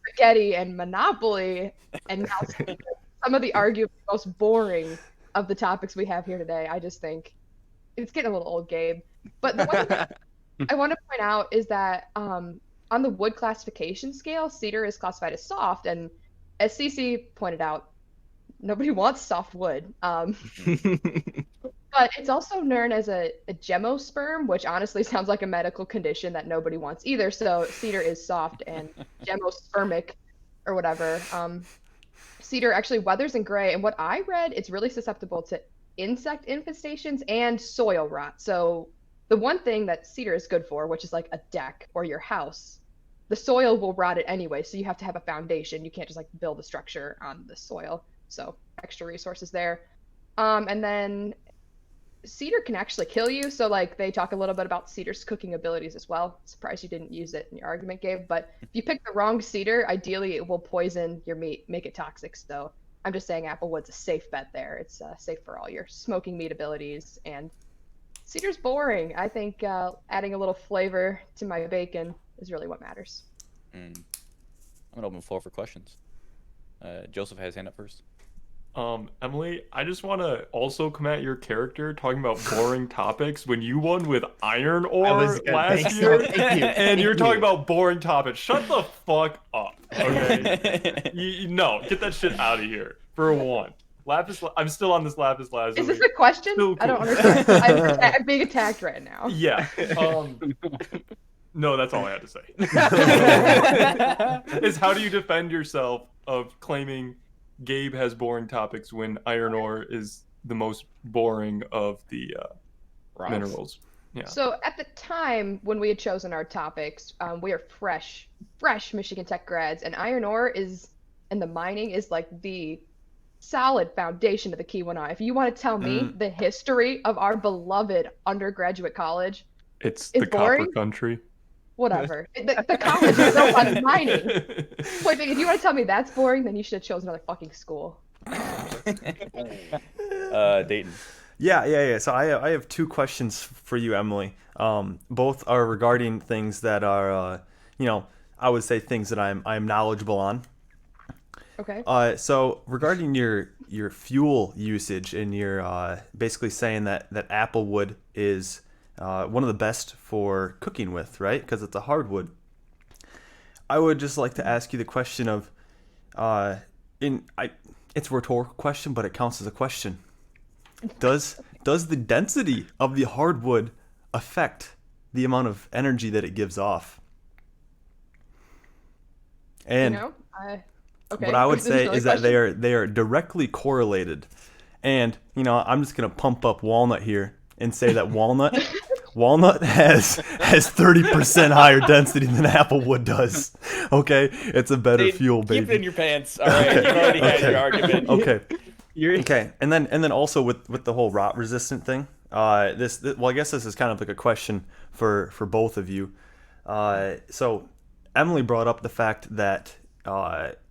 Spaghetti and Monopoly, and now some of the arguably most boring of the topics we have here today. I just think it's getting a little old, Gabe. But the one thing I want to point out is that on the wood classification scale, cedar is classified as soft, and as Cece pointed out, nobody wants soft wood. But it's also known as a gemosperm, which honestly sounds like a medical condition that nobody wants either. So cedar is soft, and gemospermic or whatever. Cedar actually weathers in gray, and what I read, it's really susceptible to insect infestations and soil rot. So the one thing that cedar is good for, which is like a deck or your house, the soil will rot it anyway, so you have to have a foundation. You can't just like build a structure on the soil. So extra resources there. And then cedar can actually kill you. So like they talk a little bit about cedar's cooking abilities as well. Surprised you didn't use it in your argument, Gabe. But if you pick the wrong cedar, ideally it will poison your meat, make it toxic. So I'm just saying applewood's a safe bet there. It's safe for all your smoking meat abilities. And cedar's boring. I think adding a little flavor to my bacon is really what matters. I'm gonna open the floor for questions. Joseph has his hand up first. Emily, I just want to also come at your character talking about boring topics when you won with iron ore last year, and you're talking about boring topics. Shut the fuck up, okay? No, get that shit out of here. For one, I'm still on this lapis lazuli. Is this a question? Still I don't cool. understand. I'm being attacked right now. Yeah. No, that's all I had to say. Is how do you defend yourself of claiming Gabe has boring topics when iron ore is the most boring of the minerals? Yeah. So at the time when we had chosen our topics, we are fresh Michigan Tech grads, and iron ore and the mining is like the solid foundation of the Keweenaw. If you want to tell me the history of our beloved undergraduate college, It's the boring? copper country. Whatever. The college is built on mining. Wait, if you want to tell me that's boring, then you should have chosen another fucking school. Dayton. Yeah. So I have two questions for you, Emily. Both are regarding things that are, I would say things that I'm knowledgeable on. Okay. So regarding your fuel usage, and you're basically saying that applewood is one of the best for cooking with, right? Because it's a hardwood. I would just like to ask you the question of, it's a rhetorical question, but it counts as a question. Does the density of the hardwood affect the amount of energy that it gives off? And okay. what I would say is that they are directly correlated. And I'm just gonna pump up walnut here and say that walnut has 30% higher density than applewood does. Okay, it's a better fuel, baby. Keep it in your pants. All right, you've already had your argument. Okay. Okay, and then also with the whole rot resistant thing, this well, I guess this is kind of like a question for both of you. So Emily brought up the fact that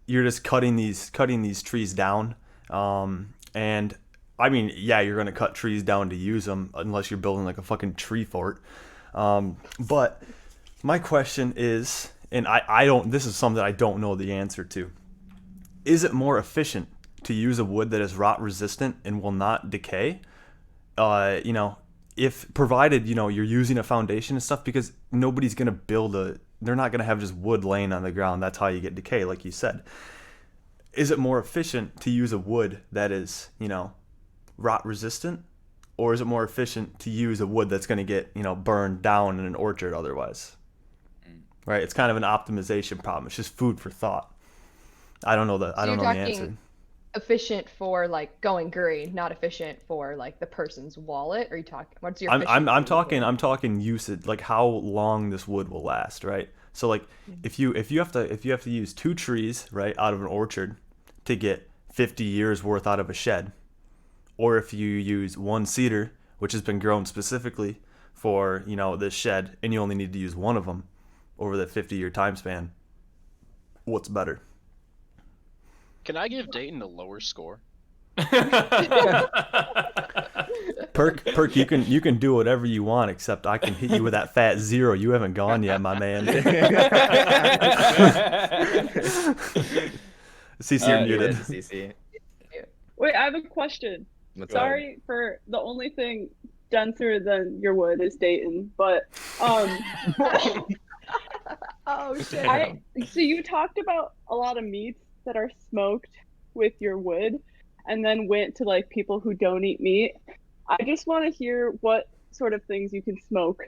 you're just cutting these trees down, and I mean, yeah, you're gonna cut trees down to use them unless you're building like a fucking tree fort. But my question is, and I don't, this is something I don't know the answer to. Is it more efficient to use a wood that is rot resistant and will not decay? If provided, you're using a foundation and stuff, because nobody's gonna they're not gonna have just wood laying on the ground. That's how you get decay, like you said. Is it more efficient to use a wood that is, rot resistant, or is it more efficient to use a wood that's going to get burned down in an orchard otherwise? Right, it's kind of an optimization problem. It's just food for thought. I don't know the answer. Efficient for like going green, not efficient for like the person's wallet. Are you talking? What's your? I'm talking usage, like how long this wood will last, right? So like if you have to use 2 trees, right, out of an orchard to get 50 years worth out of a shed. Or if you use 1 cedar, which has been grown specifically for, this shed, and you only need to use 1 of them over that 50-year time span, what's better? Can I give Dayton a lower score? Perk, you can do whatever you want, except I can hit you with that fat 0. You haven't gone yet, my man. CC, you're muted. CC. Wait, I have a question. Sorry for the only thing denser than your wood is Dayton, but Oh shit. So you talked about a lot of meats that are smoked with your wood, and then went to like people who don't eat meat. I just want to hear what sort of things you can smoke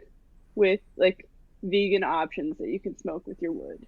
with, like vegan options that you can smoke with your wood.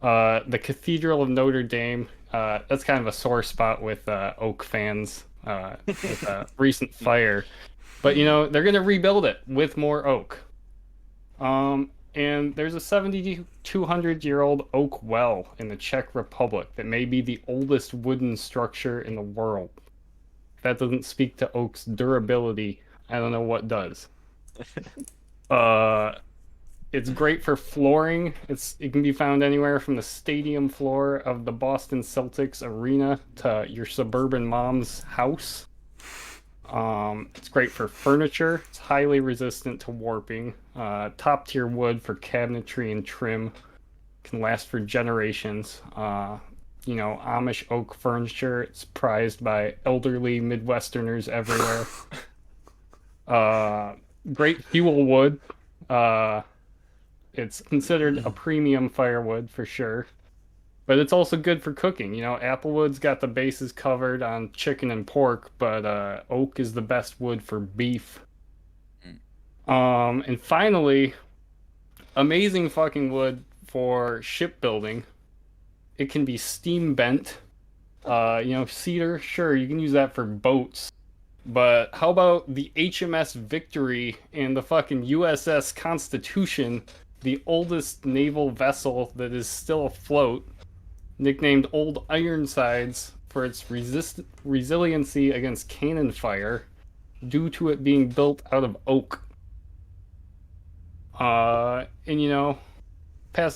The Cathedral of Notre Dame. That's kind of a sore spot with oak fans with recent fire. But they're gonna rebuild it with more oak. And there's a 7,200-year-old oak well in the Czech Republic that may be the oldest wooden structure in the world. If that doesn't speak to oak's durability, I don't know what does. It's great for flooring. It can be found anywhere from the stadium floor of the Boston Celtics arena to your suburban mom's house. It's great for furniture. It's highly resistant to warping. Top tier wood for cabinetry and trim. Can last for generations. Amish oak furniture. It's prized by elderly Midwesterners everywhere. Great fuel wood. It's considered a premium firewood for sure. But it's also good for cooking. Applewood's got the bases covered on chicken and pork, but oak is the best wood for beef. And finally, amazing fucking wood for shipbuilding. It can be steam bent. Cedar, sure, you can use that for boats. But how about the HMS Victory and the fucking USS Constitution, the oldest naval vessel that is still afloat, nicknamed Old Ironsides for its resiliency against cannon fire due to it being built out of oak. Past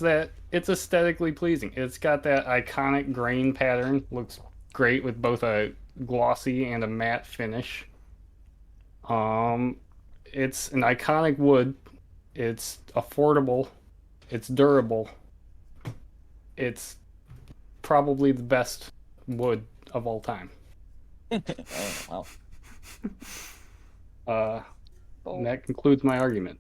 that, it's aesthetically pleasing. It's got that iconic grain pattern. Looks great with both a glossy and a matte finish. It's an iconic wood. It's affordable. It's durable. It's probably the best wood of all time. Oh, wow. And that concludes my argument.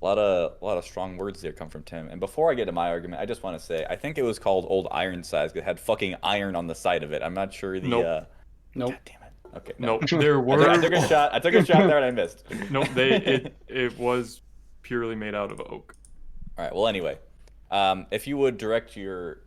A lot of strong words there come from Tim. And before I get to my argument, I just want to say I think it was called Old Ironsides because it had fucking iron on the side of it. I'm not sure the. Nope. Nope. God damn it. Okay. Nope. There were. I took a shot. I took a shot there and I missed. Nope. It was purely made out of oak. All right. Well, anyway, if you would direct your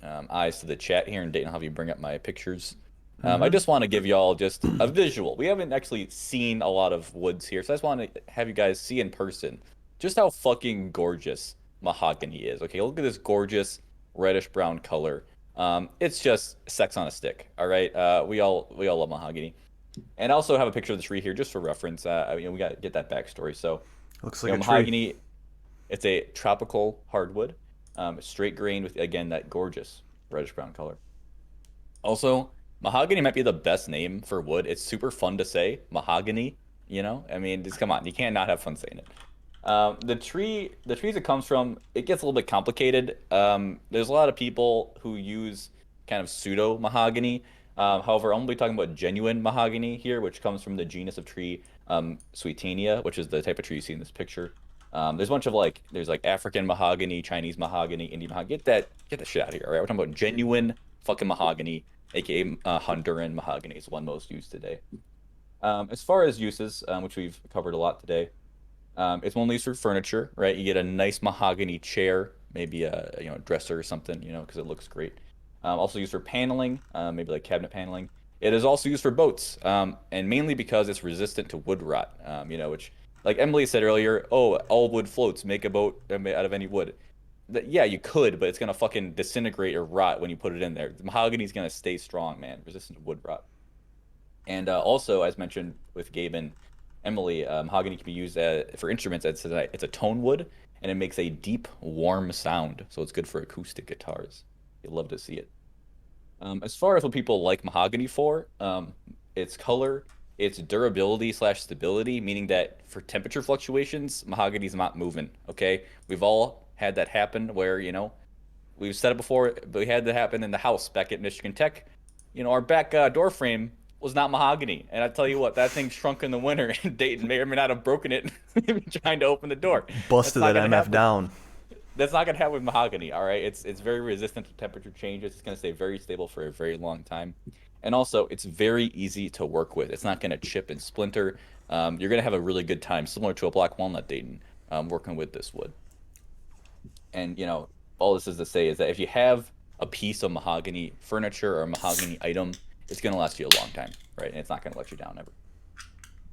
eyes to the chat here, and Dayton, I'll have you bring up my pictures. I just want to give y'all just a visual. We haven't actually seen a lot of woods here, so I just want to have you guys see in person just how fucking gorgeous mahogany is. Okay, look at this gorgeous reddish brown color. It's just sex on a stick. All right, we all love mahogany, and I also have a picture of the tree here just for reference. We got to get that backstory. So, Looks like a mahogany. tree. It's a tropical hardwood, straight grain with again that gorgeous reddish brown color. Also, mahogany might be the best name for wood. It's super fun to say, mahogany. Just come on, you can't not have fun saying it. The trees it comes from, it gets a little bit complicated. There's a lot of people who use kind of pseudo mahogany. However, I'm going to be talking about genuine mahogany here, which comes from the genus of tree Sweetania, which is the type of tree you see in this picture. There's a bunch of there's African mahogany, Chinese mahogany, Indian mahogany. Get the shit out of here, all right? We're talking about genuine fucking mahogany, aka Honduran mahogany is one most used today. As far as uses, which we've covered a lot today, it's only used for furniture, right? You get a nice mahogany chair, maybe a dresser or something, because it looks great. Also used for paneling, maybe like cabinet paneling. It is also used for boats, and mainly because it's resistant to wood rot, which, like Emily said earlier, all wood floats, make a boat out of any wood. Yeah, you could, but it's gonna fucking disintegrate or rot when you put it in there. The mahogany's gonna stay strong, man, resistant to wood rot. And also, as mentioned with Gabe and Emily, mahogany can be used for instruments. It's a tone wood, and it makes a deep, warm sound. So it's good for acoustic guitars. You'd love to see it. As far as what people like mahogany for, its color, its durability / stability, meaning that for temperature fluctuations, mahogany's not moving. Okay, we've all had that happen where we've said it before, but we had that happen in the house back at Michigan Tech. Our back door frame was not mahogany, and I tell you what, that thing shrunk in the winter, and Dayton may or may not have broken it trying to open the door. Busted that MF down. That's not gonna happen with mahogany. All right, it's very resistant to temperature changes. It's gonna stay very stable for a very long time, and also it's very easy to work with. It's not gonna chip and splinter. You're gonna have a really good time, similar to a black walnut, Dayton, working with this wood. And all this is to say is that if you have a piece of mahogany furniture or a mahogany item, it's gonna last you a long time, right? And it's not gonna let you down ever.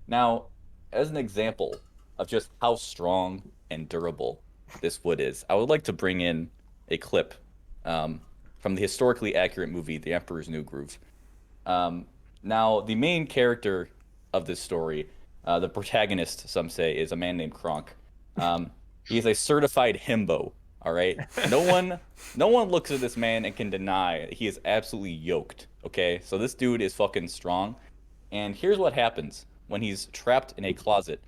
Now, as an example of just how strong and durable this wood is, I would like to bring in a clip from the historically accurate movie, The Emperor's New Groove. Now, the main character of this story, the protagonist, some say, is a man named Kronk. He's a certified himbo. All right. No one looks at this man and can deny he is absolutely yoked. Okay. So this dude is fucking strong. And here's what happens when he's trapped in a closet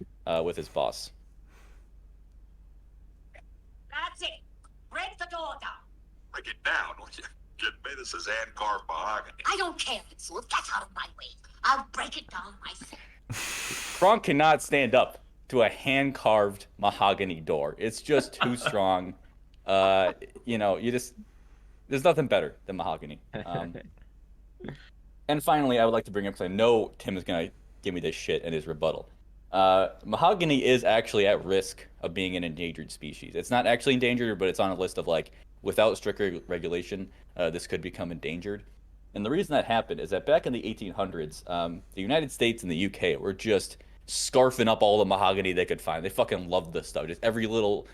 with his boss. That's it. Break the door down. Break it down, will you? Get me, this is hand-carved mahogany. I don't care, Fitzwolf. Get out of my way. I'll break it down myself. Kronk cannot stand up to a hand-carved mahogany door. It's just too strong. There's nothing better than mahogany. And finally, I would like to bring up, because I know Tim is going to give me this shit in his rebuttal. Mahogany is actually at risk of being an endangered species. It's not actually endangered, but it's on a list of, like, without strict regulation, this could become endangered. And the reason that happened is that back in the 1800s, the United States and the UK were just scarfing up all the mahogany they could find. They fucking loved this stuff. Just every little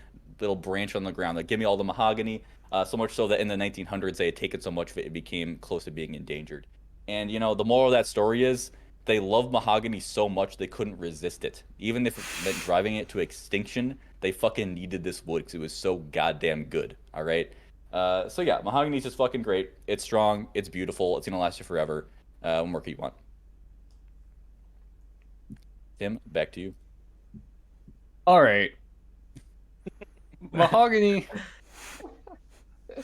branch on the ground. Like, give me all the mahogany. So much so that in the 1900s, they had taken so much of it became close to being endangered. And, the moral of that story is they loved mahogany so much they couldn't resist it. Even if it meant driving it to extinction, they fucking needed this wood because it was so goddamn good. All right? So yeah, mahogany is just fucking great. It's strong. It's beautiful. It's going to last you forever. What more could you want? Tim, back to you. All right. Mahogany,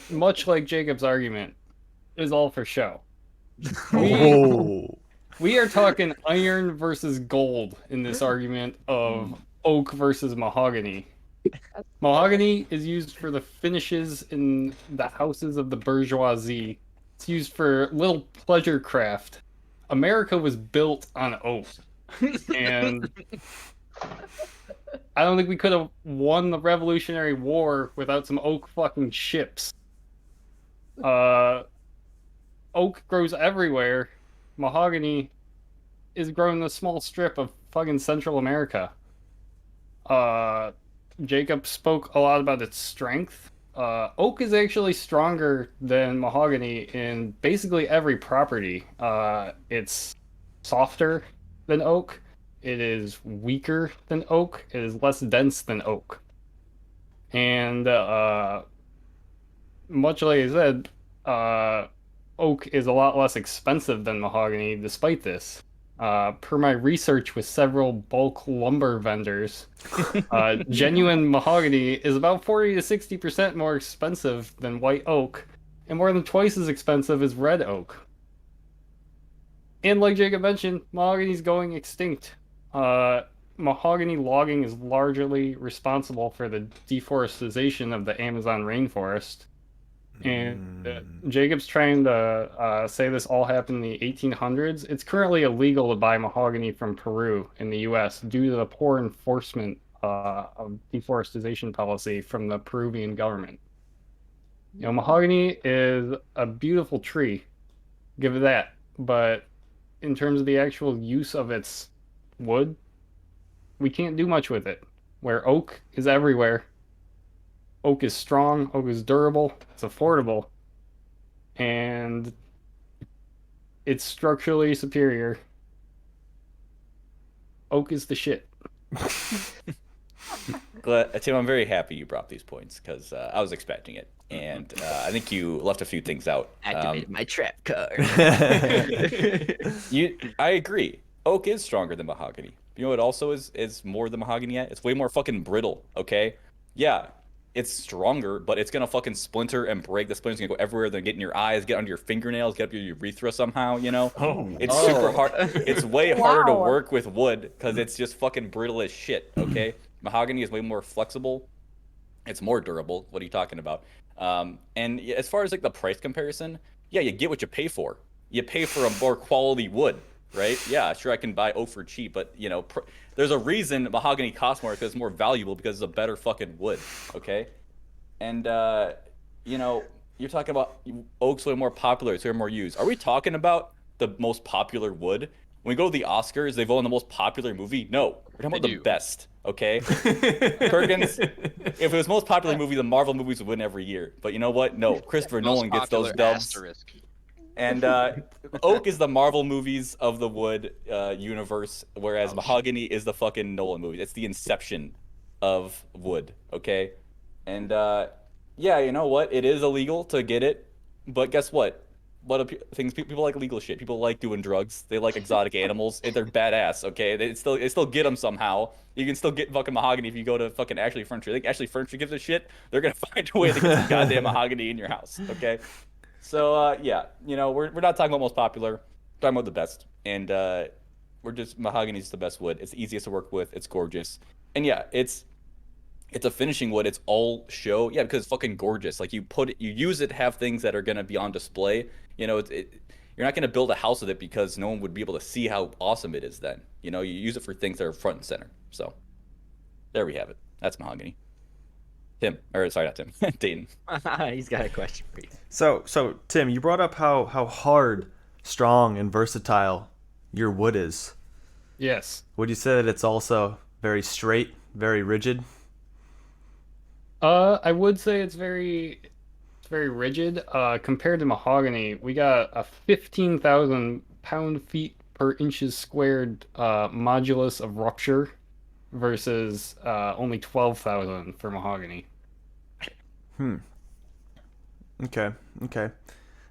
much like Jacob's argument, is all for show. We are talking iron versus gold in this argument of oak versus mahogany. Mahogany is used for the finishes in the houses of the bourgeoisie. It's used for little pleasure craft. America was built on oak. And I don't think we could have won the Revolutionary War without some oak fucking ships. Oak grows everywhere. Mahogany is grown in a small strip of fucking Central America. Jacob spoke a lot about its strength. Oak is actually stronger than mahogany in basically every property. It's softer than oak. It is weaker than oak. It is less dense than oak. And much like I said, oak is a lot less expensive than mahogany despite this. Per my research with several bulk lumber vendors, genuine mahogany is about 40 to 60% more expensive than white oak, and more than twice as expensive as red oak. And like Jacob mentioned, mahogany is going extinct. Mahogany logging is largely responsible for the deforestation of the Amazon rainforest. And Jacob's trying to say this all happened in the 1800s. It's currently illegal to buy mahogany from Peru in the U.S. due to the poor enforcement of deforestation policy from the Peruvian government. Mahogany is a beautiful tree, give it that. But in terms of the actual use of its wood, we can't do much with it. Where oak is everywhere. Oak is strong, oak is durable, it's affordable, and it's structurally superior. Oak is the shit. Tim, I'm very happy you brought these points because I was expecting it, and I think you left a few things out. Activated my trap card. I agree. Oak is stronger than mahogany. You know what also is more than mahogany at? It's way more fucking brittle, okay? Yeah. It's stronger, but it's gonna fucking splinter and break. The splinter's gonna go everywhere. They're get in your eyes, get under your fingernails, get up your urethra somehow. It's super hard. It's way harder to work with wood because it's just fucking brittle as shit. Okay, mahogany is way more flexible. It's more durable. What are you talking about? And as far as like the price comparison, yeah, you get what you pay for. You pay for a more quality wood, right? Yeah, sure, I can buy oak for cheap, but there's a reason mahogany costs more because it's more valuable because it's a better fucking wood, okay? And you know, you're talking about oaks are more popular, so they're more used. Are we talking about the most popular wood? When we go to the Oscars, they vote on the most popular movie. No, we're talking They about the do. best. Okay, Kurgan's. If it was most popular movie, the Marvel movies would win every year. But you know what? No, Christopher Most Nolan gets those popular dubs. asterisk. And oak is the Marvel movies of the wood universe, whereas Ouch. mahogany is the fucking Nolan movies. It's the inception of wood. Okay, and yeah, you know what? It is illegal to get it, but guess what? Things people like legal shit. People like doing drugs. They like exotic animals. They're badass. Okay, they still get them somehow. You can still get fucking mahogany if you go to fucking Ashley Furniture. I think Ashley Furniture gives a shit. They're gonna find a way to get some goddamn mahogany in your house. Okay, so yeah, you know we're not talking about most popular. We're talking about the best, and mahogany's the best wood. It's the easiest to work with. It's gorgeous, and yeah, it's a finishing wood. It's all show. Yeah, because it's fucking gorgeous. Like you use it to have things that are gonna be on display. You know, you're not gonna build a house with it because no one would be able to see how awesome it is. Then, you know, you use it for things that are front and center. So, there we have it. That's mahogany. Tim, or sorry, not Tim. Dayton. He's got a question for you. So Tim, you brought up how hard, strong, and versatile your wood is. Yes. Would you say that it's also very straight, very rigid? I would say it's very rigid. Compared to mahogany, we got a 15,000 pound-feet per inches squared modulus of rupture versus only 12,000 for mahogany. Okay.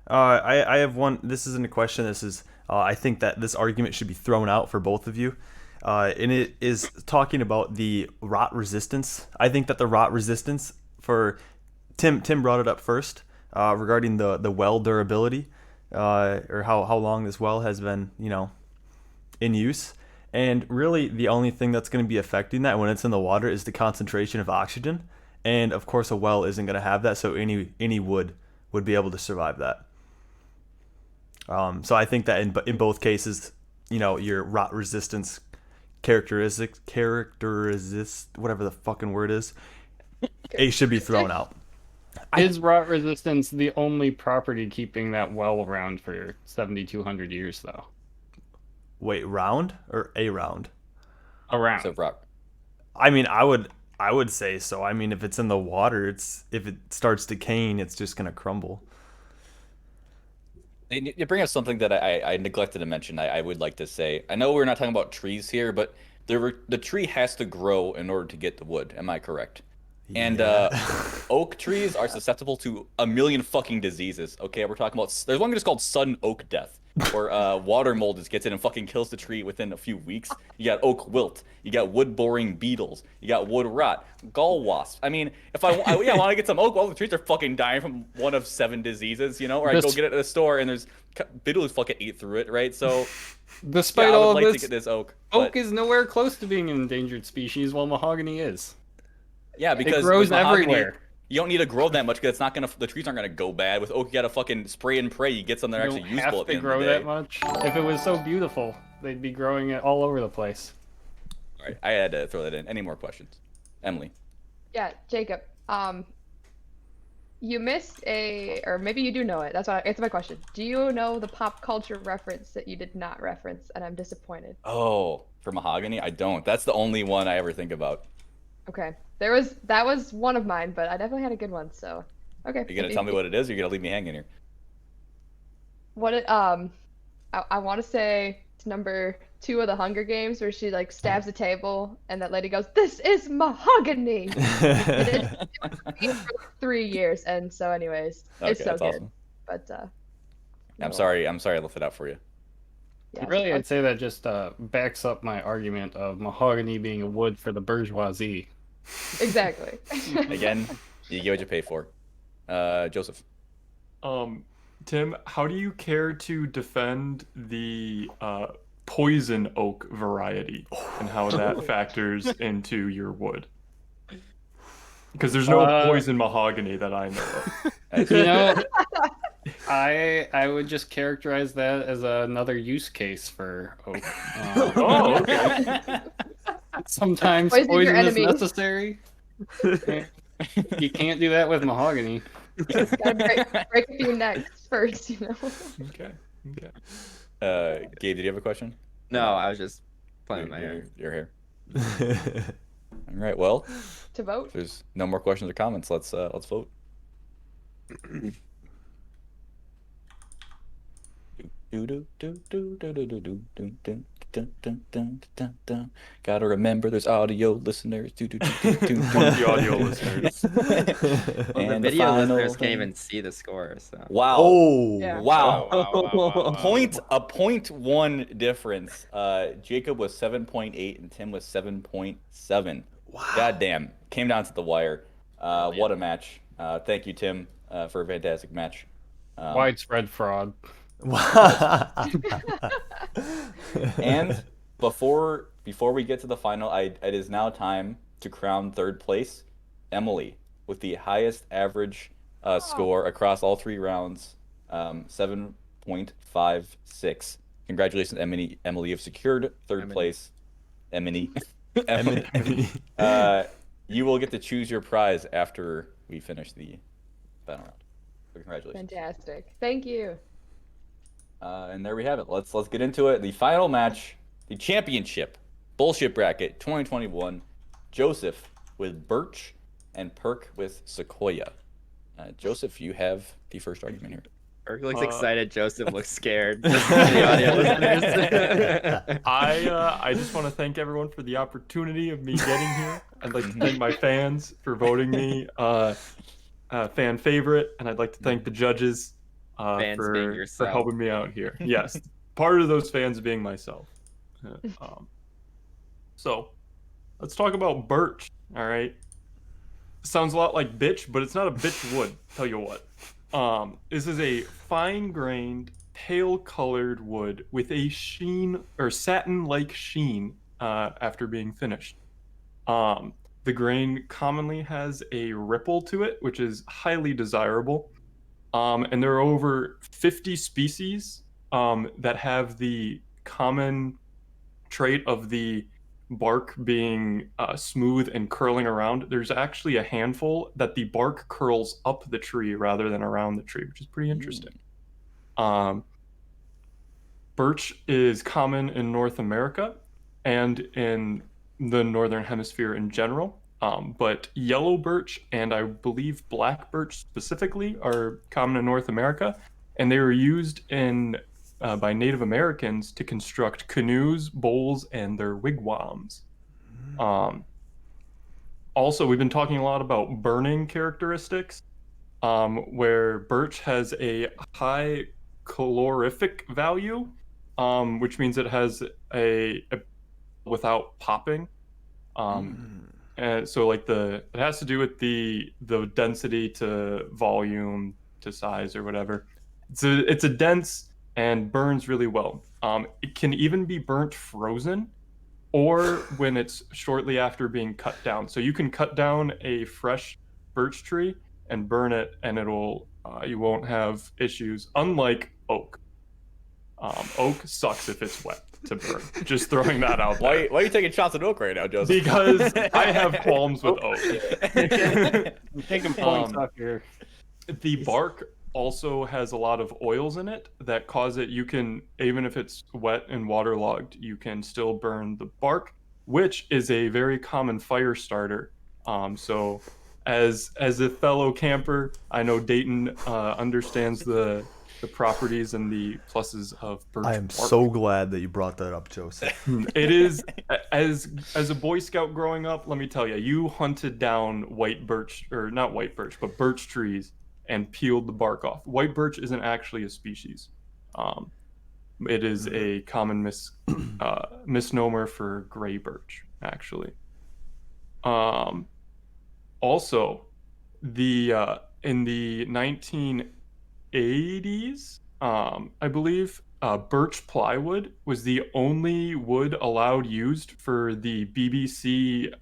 I have one. This isn't a question. This is. I think that this argument should be thrown out for both of you. And it is talking about the rot resistance. I think that the rot resistance for Tim brought it up first regarding the well durability or how long this well has been, you know, in use. And really the only thing that's going to be affecting that when it's in the water is the concentration of oxygen. And of course a well isn't going to have that, so any wood would be able to survive that. So I think that in both cases, you know, your rot resistance characteristics, whatever the fucking word is, it should be thrown out. Is rot resistance the only property keeping that well around for 7,200 years, though? Wait, round or a round? Around. So rot. I mean, I would say so. I mean, if it's in the water, if it starts decaying, it's just gonna crumble. You bring up something that I neglected to mention. I would like to say. I know we're not talking about trees here, but the tree has to grow in order to get the wood. Am I correct? And oak trees are susceptible to a million fucking diseases. Okay, we're talking about there's one just called sudden oak death, where water mold just gets in and fucking kills the tree within a few weeks. You got oak wilt, you got wood boring beetles, you got wood rot, gall wasps. I mean, if I want to get some oak, all the trees are fucking dying from one of 7 diseases, you know. Or I go get it at the store and there's beetles fucking ate through it, right? So despite yeah, I would all like of to this, get this oak. oak is nowhere close to being an endangered species, while mahogany is. Yeah, because it grows with mahogany, everywhere. You don't need to grow that much because it's not gonna. The trees aren't gonna go bad. With oak, you gotta fucking spray and pray. You get something that You actually don't useful have at the to end grow of the day. that much. If it was so beautiful, they'd be growing it all over the place. All right, I had to throw that in. Any more questions, Emily? Yeah, Jacob. You missed or maybe you do know it. That's why answer my question. Do you know the pop culture reference that you did not reference? And I'm disappointed. Oh, for mahogany, I don't. That's the only one I ever think about. Okay, that was one of mine, but I definitely had a good one. So, okay. You gonna tell me what it is, or you gonna leave me hanging here? What it I want to say it's number 2 of the Hunger Games where she like stabs a table and that lady goes, "This is mahogany." It was for like 3 years, and so anyways, it's Okay, so that's good. awesome. But I'm sorry I left it out for you. yeah, Really, I'd say that just backs up my argument of mahogany being a wood for the bourgeoisie. exactly. Again, you get what you pay for. Joseph. Tim, how do you care to defend the poison oak variety and how that factors into your wood? Because there's no poison mahogany that I know of. You know, I would just characterize that as another use case for oak. Oh, okay. Sometimes Poison your poison is enemies. necessary. You can't do that with mahogany. Gotta break a few necks first, you know. Okay. Gabe, did you have a question? No, I was just playing Your, with my hair. your hair. All right. Well, To vote. if there's no more questions or comments, let's vote. Gotta remember, there's audio listeners. The audio listeners. Well, the And video final listeners thing. can't even see the score, so. Wow. Oh. Yeah. Wow. Wow. A point one difference. Jacob was 7.8 and Tim was 7.7. Wow. God damn. Came down to the wire. Brilliant. What a match. Thank you, Tim, for a fantastic match. Widespread fraud. And before we get to the final, it is now time to crown third place Emily with the highest average score across all 3 rounds, 7.56. Congratulations, Emily. Emily, you've secured third place. Emily. You will get to choose your prize after we finish the final round. So congratulations. Fantastic. Thank you. And there we have it. Let's get into it. The final match, the championship bullshit bracket 2021. Joseph with Birch and Perk with Sequoia. Joseph, you have the first argument here. Perk looks excited. Joseph looks scared. The audio listeners. I just want to thank everyone for the opportunity of me getting here. I'd like to thank my fans for voting me fan favorite, and I'd like to thank the judges Fans being for yourself. helping me out here. Yes, part of those fans being myself. So let's talk about Birch. All right, sounds a lot like bitch, but it's not a bitch wood. Tell you what. This is a fine-grained, pale-colored wood with a sheen or satin-like sheen after being finished. The grain commonly has a ripple to it, which is highly desirable. And there are over 50 species that have the common trait of the bark being smooth and curling around. There's actually a handful that the bark curls up the tree rather than around the tree, which is pretty interesting. Birch is common in North America and in the Northern Hemisphere in general. But yellow birch and I believe black birch specifically are common in North America, and they were used by Native Americans to construct canoes, bowls, and their wigwams. Also, we've been talking a lot about burning characteristics, where birch has a high calorific value, which means it has a without popping. And so like it has to do with the density to volume to size or whatever. It's a dense and burns really well. It can even be burnt frozen or when it's shortly after being cut down. So you can cut down a fresh birch tree and burn it, and it'll you won't have issues, unlike oak. Oak sucks if it's wet to burn. Just throwing that out there. Why are you taking shots at oak right now, Joseph? Because I have qualms with oak. I'm taking points off here. The bark also has a lot of oils in it that cause it, you can, even if it's wet and waterlogged, you can still burn the bark, which is a very common fire starter. So as a fellow camper, I know Dayton understands the properties and the pluses of birch I am bark. so glad that you brought that up, Joseph. It is, as a Boy Scout growing up, let me tell you, you hunted down white birch, or not white birch, but birch trees and peeled the bark off. White birch isn't actually a species. It is a common misnomer for gray birch, actually. Also, in the 1980s, I believe, birch plywood was the only wood allowed used for the BBC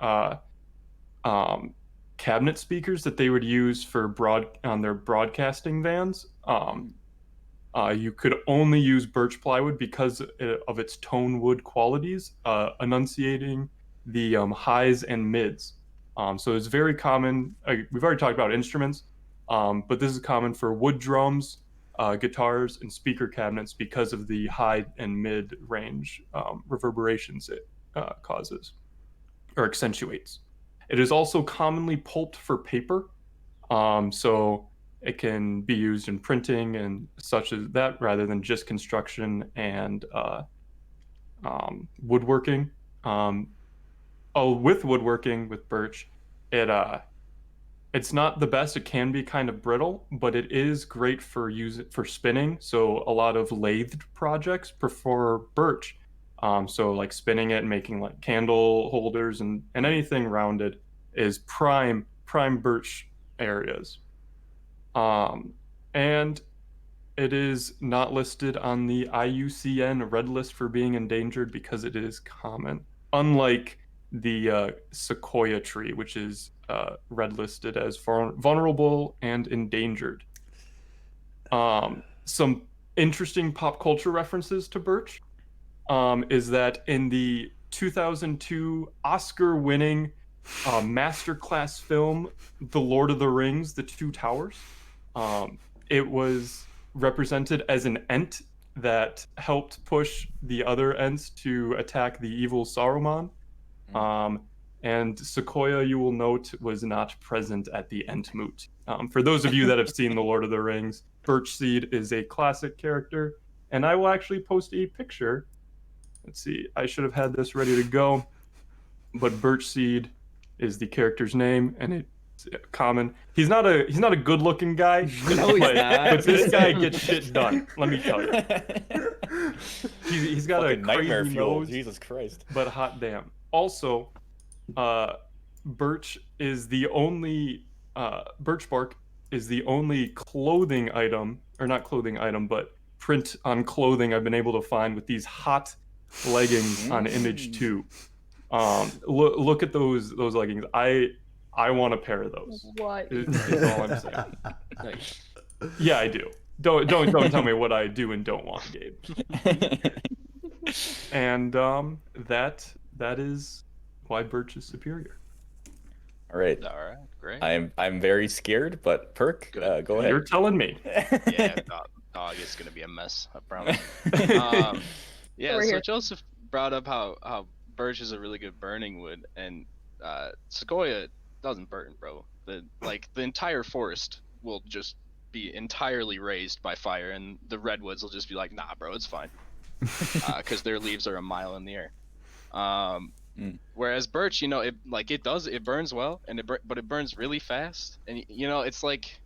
cabinet speakers that they would use for on their broadcasting vans. You could only use birch plywood because of its tone wood qualities, enunciating the highs and mids. So it's very common. We've already talked about instruments, but this is common for wood drums, guitars, and speaker cabinets because of the high and mid-range reverberations it causes or accentuates. It is also commonly pulped for paper, so it can be used in printing and such as that rather than just construction and woodworking. With woodworking with birch, it's not the best. It can be kind of brittle, but it is great for spinning. So a lot of lathed projects prefer birch. So like spinning it and making like candle holders and anything rounded is prime birch areas. And it is not listed on the IUCN Red List for being endangered because it is common, unlike the sequoia tree, which is red listed as vulnerable and endangered. Some interesting pop culture references to birch is that in the 2002 Oscar-winning masterclass film, The Lord of the Rings, The Two Towers, it was represented as an Ent that helped push the other Ents to attack the evil Saruman. And Sequoia, you will note, was not present at the Entmoot. For those of you that have seen The Lord of the Rings, Birchseed is a classic character, and I will actually post a picture. Let's see, I should have had this ready to go, but Birchseed is the character's name, and it's common. He's not a good-looking guy, No, he's not. but this guy gets shit done. Let me tell you, he's got Fucking a nightmare crazy fuel. nose, Jesus Christ. but hot damn. Also, birch is the only birch bark is the only clothing item, or not clothing item, but print on clothing I've been able to find with these hot leggings on Image 2. Look at those leggings. I want a pair of those. What? Is all I'm saying. Nice. Yeah, I do. Don't tell me what I do and don't want, Gabe. And that is why birch is superior. All right. All right, great. I'm very scared, but Perk, go ahead. You're telling me. Yeah, dog is gonna be a mess, I promise. Yeah, Over so here. Joseph brought up how birch is a really good burning wood, and sequoia doesn't burn, bro. The entire forest will just be entirely razed by fire, and the redwoods will just be like, nah, bro, it's fine, because their leaves are a mile in the air. Whereas birch, it burns well, and but it burns really fast, and it's like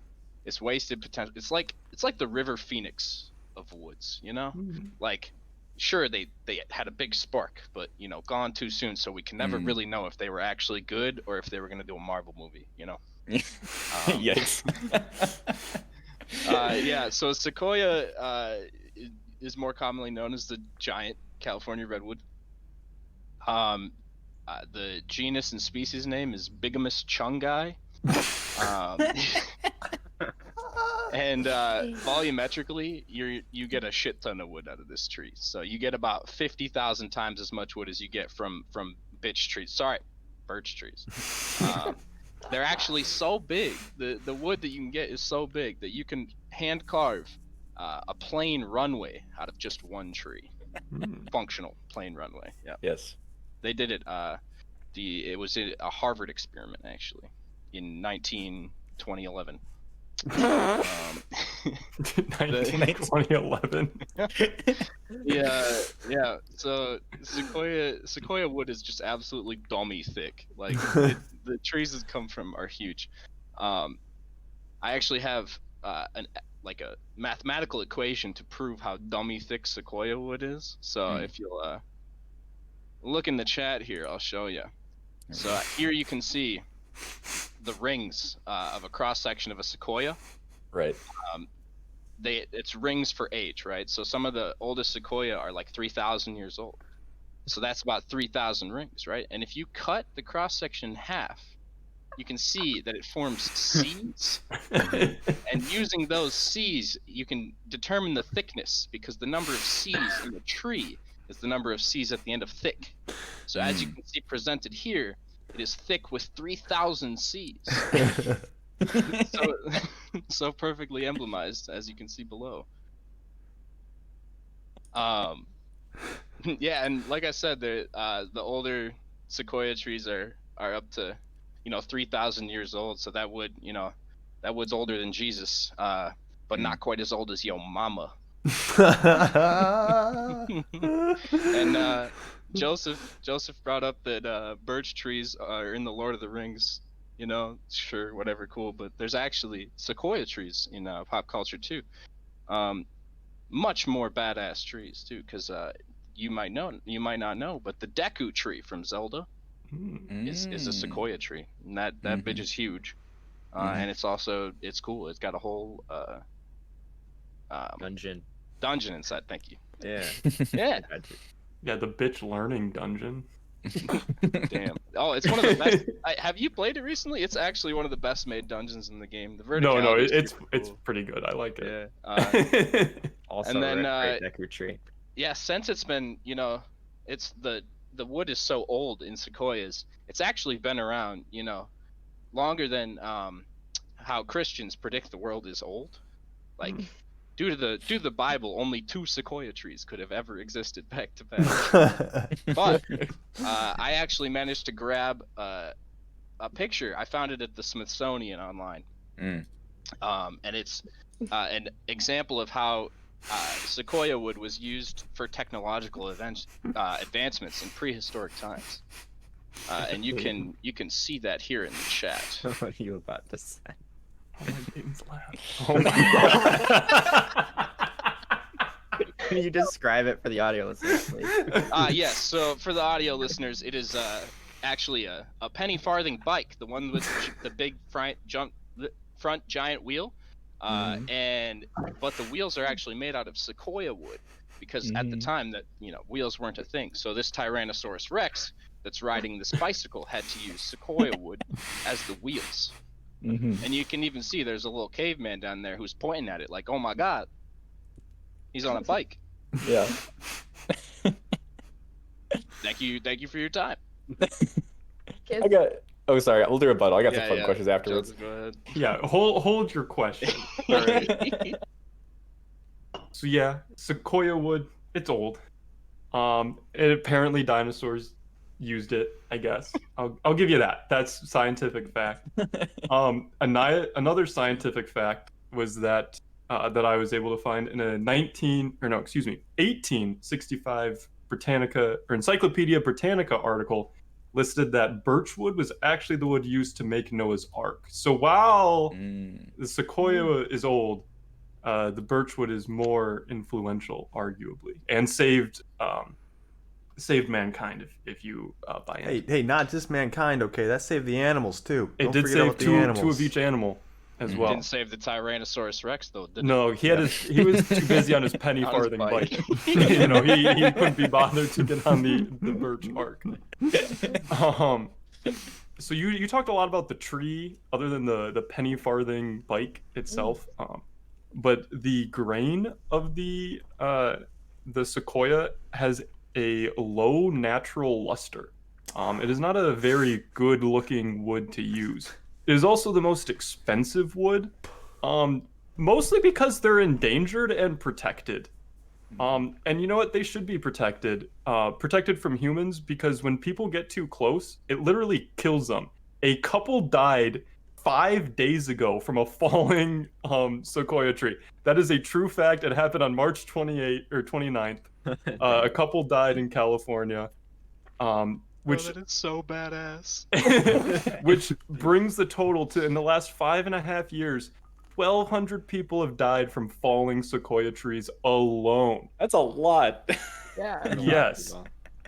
it's wasted potential. It's like the river Phoenix of woods, like. Sure, they had a big spark, but gone too soon, so we can never really know if they were actually good or if they were gonna do a Marvel movie, Yes. Yeah, so sequoia is more commonly known as the giant California redwood. The genus and species name is Bigamous chungai. And volumetrically, you get a shit ton of wood out of this tree. So you get about 50,000 times as much wood as you get from birch trees. Sorry, birch trees. They're actually so big. The wood that you can get is so big that you can hand carve a plain runway out of just one tree. Functional plain runway. Yeah. Yes. They did it. It was a Harvard experiment actually in 2011. 2011. Yeah. So sequoia wood is just absolutely dummy thick. Like the trees that come from are huge. I actually have a mathematical equation to prove how dummy thick sequoia wood is. So if you'll look in the chat here, I'll show you. So here you can see the rings of a cross section of a sequoia. Right. It's rings for age, right? So some of the oldest sequoia are like 3,000 years old. So that's about 3,000 rings, right? And if you cut the cross section in half, you can see that it forms C's. And using those C's, you can determine the thickness, because the number of C's in the tree is the number of C's at the end of thick. So as you can see presented here, It is thick with 3,000 seeds. So perfectly emblemized, as you can see below. Yeah, and like I said, the older sequoia trees are up to, 3,000 years old. So that wood's older than Jesus, but not quite as old as yo mama. And Joseph brought up that birch trees are in the Lord of the Rings. Sure, whatever, cool. But there's actually sequoia trees in pop culture too. Much more badass trees too, because you might not know, but the Deku tree from Zelda is a sequoia tree, and that bitch is huge. And it's cool. It's got a whole Dungeon. dungeon inside. Thank you. Yeah. Yeah. Yeah, the bitch learning dungeon. Damn. Oh, it's one of the best. Have you played it recently? It's actually one of the best made dungeons in the game. The verticality. No, is it's super it's cool. pretty good. I like it. Yeah. Also, And then, a great Deku tree. Yeah, since it's been, it's the wood is so old in sequoias. It's actually been around, longer than how Christians predict the world is old. Like, due to the Bible, only 2 sequoia trees could have ever existed back to back. But I actually managed to grab a picture. I found it at the Smithsonian online, and it's an example of how sequoia wood was used for technological advancements in prehistoric times. And you can see that here in the chat. What are you about to say? Oh, my game's loud. Oh my god. Can you describe it for the audio listeners, please? Yes. So for the audio listeners, it is actually a penny farthing bike, the one with the big front giant wheel. But the wheels are actually made out of sequoia wood, because at the time that wheels weren't a thing. So this Tyrannosaurus Rex that's riding this bicycle had to use sequoia wood as the wheels. And you can even see there's a little caveman down there who's pointing at it like, oh my god, he's on a bike. Yeah. Thank you for your time. Kids, Oh, sorry. We'll do a rebuttal. I got some Yeah, fun yeah. questions afterwards. Joseph, go ahead. Yeah, hold your question. All right. So yeah, sequoia wood, it's old. Apparently dinosaurs used it, I guess. I'll give you that. That's scientific fact. Another scientific fact was that I was able to find in a 1865 Encyclopedia Britannica article listed that birchwood was actually the wood used to make Noah's Ark. So while the sequoia is old, the birchwood is more influential, arguably, and saved mankind if you buy into. Hey, not just mankind, okay? That saved the animals too. It Don't did forget save about the two animals. of each animal as well. Didn't save the Tyrannosaurus Rex though, did No, he was too busy on his penny On his farthing bike. bike. He couldn't be bothered to get on the birch bark. So you talked a lot about the tree, other than the penny farthing bike itself. But the grain of the sequoia has a low natural luster. It is not a very good looking wood to use. It is also the most expensive wood, mostly because they're endangered and protected. And you know what? They should be protected. Protected from humans, because when people get too close, it literally kills them. A couple died 5 days ago from a falling sequoia tree. That is a true fact. It happened on March 28th or 29th. A couple died in California. Which that is so badass. which brings the total to, in the last 5.5 years, 1,200 people have died from falling sequoia trees alone. That's a lot. yeah. Yes.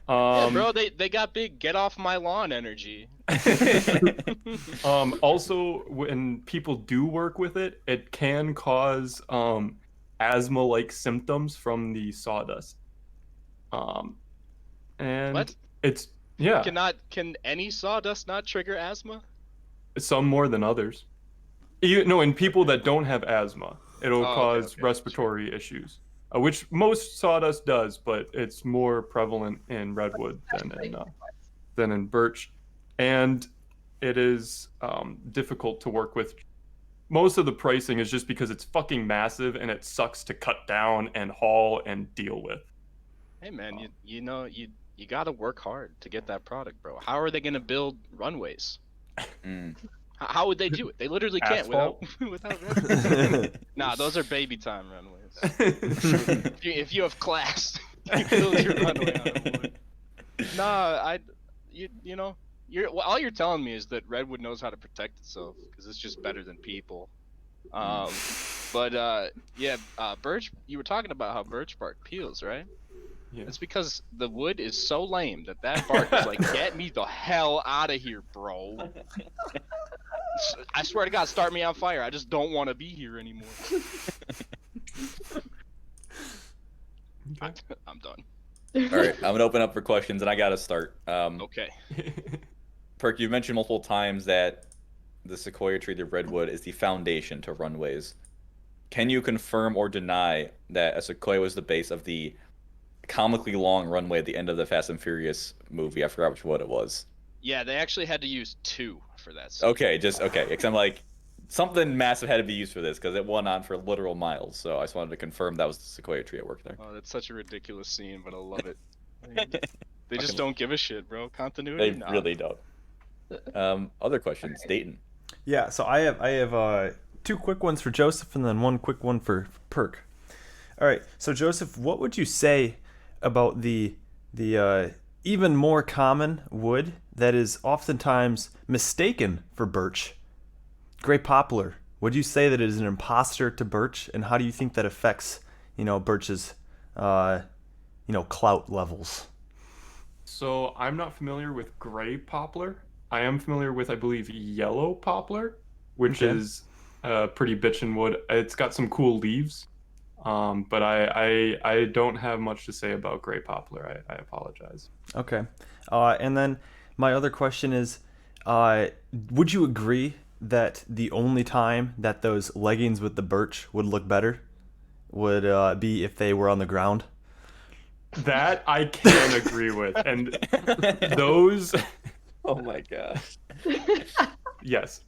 Yeah, bro, they got big get off my lawn energy. Also, when people do work with it, it can cause asthma-like symptoms from the sawdust. And What? it's Can any sawdust not trigger asthma? some more than others. In people that don't have asthma, it'll cause respiratory issues, which most sawdust does, but it's more prevalent in redwood than in birch. and it is difficult to work with. Most of the pricing is just because it's fucking massive and it sucks to cut down and haul and deal with. Hey man, you gotta work hard to get that product, bro. How are they gonna build runways? How would they do it? They literally can't Asphalt? without runways. Nah, those are baby time runways. if you have class, you build your runway on a wood. Nah, all you're telling me is that Redwood knows how to protect itself because it's just better than people. Birch. You were talking about how birch bark peels, right? Yeah. It's because the wood is so lame that bark is like, get me the hell out of here, bro. I swear to God, start me on fire. I just don't want to be here anymore. I'm done. All right, I'm gonna open up for questions, and I gotta start. Okay. Perk, you've mentioned multiple times that the sequoia tree, the redwood, is the foundation to runways. Can you confirm or deny that a sequoia was the base of the comically long runway at the end of the Fast and Furious movie? I forgot which one it was. Yeah, they actually had to use 2 for that scene. Okay, because I'm like, something massive had to be used for this because it went on for literal miles. So I just wanted to confirm that was the sequoia tree at work there. Oh, that's such a ridiculous scene, but I love it. They just don't give a shit, bro. Continuity? They Nah. really don't. Other questions, Dayton. Yeah, so I have 2 quick ones for Joseph and then 1 quick one for Perk. All right, so Joseph, what would you say about the even more common wood that is oftentimes mistaken for birch, gray poplar? Would you say that it is an imposter to birch, and how do you think that affects birch's clout levels? So I'm not familiar with gray poplar. I am familiar with, I believe, yellow poplar, which is pretty bitchin' wood. It's got some cool leaves, but I don't have much to say about gray poplar. I apologize. Okay. And then my other question is, would you agree that the only time that those leggings with the birch would look better would be if they were on the ground? That I can agree with. And those... Oh my gosh. Yes,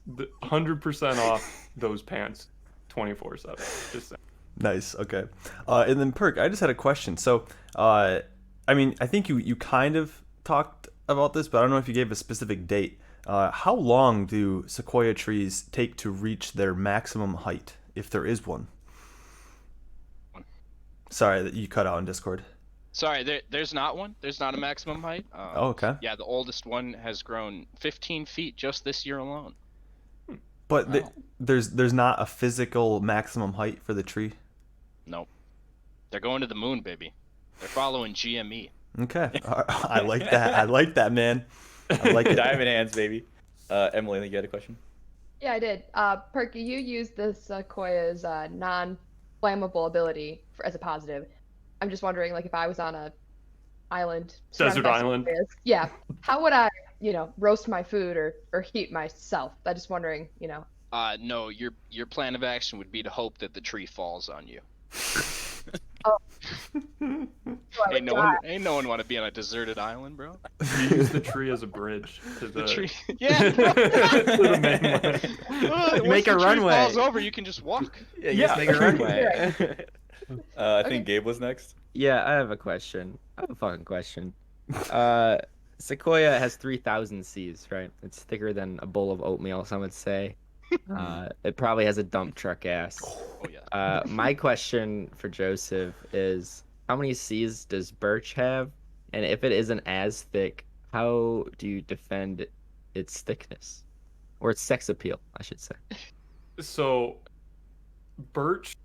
100% off those pants 24/7. Just saying. Nice. Okay. And then Perk, I just had a question. So, I think you kind of talked about this, but I don't know if you gave a specific date. How long do sequoia trees take to reach their maximum height, if there is one? Sorry that you cut out in Discord. Sorry, there's not one. There's not a maximum height. Okay. Yeah, the oldest one has grown 15 feet just this year alone. But there's not a physical maximum height for the tree? Nope. They're going to the moon, baby. They're following GME. Okay. I like that. I like that, man. I like it. Diamond hands, baby. Emily, I think you had a question? Yeah, I did. Perky, you used the sequoia's non-flammable ability as a positive. I'm just wondering, like, if I was on a island, surrounded Desert by island. sequoias, yeah, how would I, roast my food or heat myself? I'm just wondering, No, your plan of action would be to hope that the tree falls on you. So I would die. Ain't no one want to be on a deserted island, bro. You use the tree as a bridge to the Tree. Yeah. to the mainland. Once make the a tree runway. falls over, you can just walk. Yeah, you just make a runway. I think Gabe was next. Yeah, I have a question. I have a fucking question. Sequoia has 3,000 Cs, right? It's thicker than a bowl of oatmeal, some would say. It probably has a dump truck ass. Oh yeah. My question for Joseph is, how many Cs does birch have? And if it isn't as thick, how do you defend its thickness? Or its sex appeal, I should say. So, birch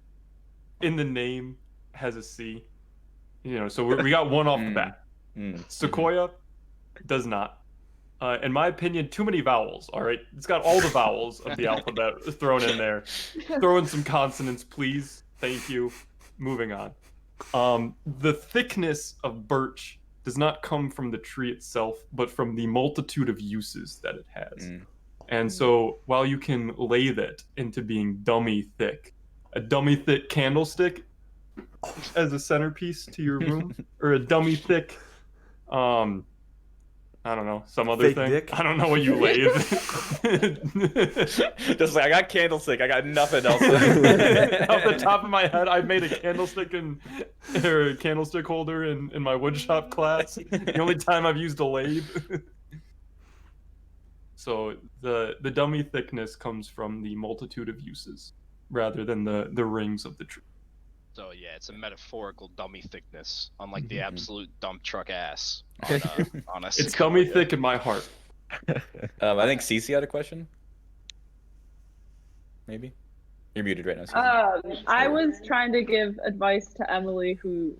in the name has a C. So we got one off the bat. Sequoia does not. In my opinion, too many vowels. All right, it's got all the vowels of the alphabet thrown in there. Throw in some consonants, please. Thank you. Moving on. The thickness of birch does not come from the tree itself, but from the multitude of uses that it has. And so, while you can lathe it into being dummy thick, a dummy thick candlestick as a centerpiece to your room, or a dummy thick I don't know, some other Fake thing. dick? I don't know what you lathe. Just like I got candlestick, I got nothing else. Off the top of my head, I made a candlestick or a candlestick holder in my woodshop class. The only time I've used a lathe. So the dummy thickness comes from the multitude of uses, rather than the rings of the tree. So yeah, it's a metaphorical dummy thickness, unlike the absolute dump truck ass on, on a It's dummy thick in my heart. I think Cece had a question. Maybe you're muted right now. Cece. I was trying to give advice to Emily, who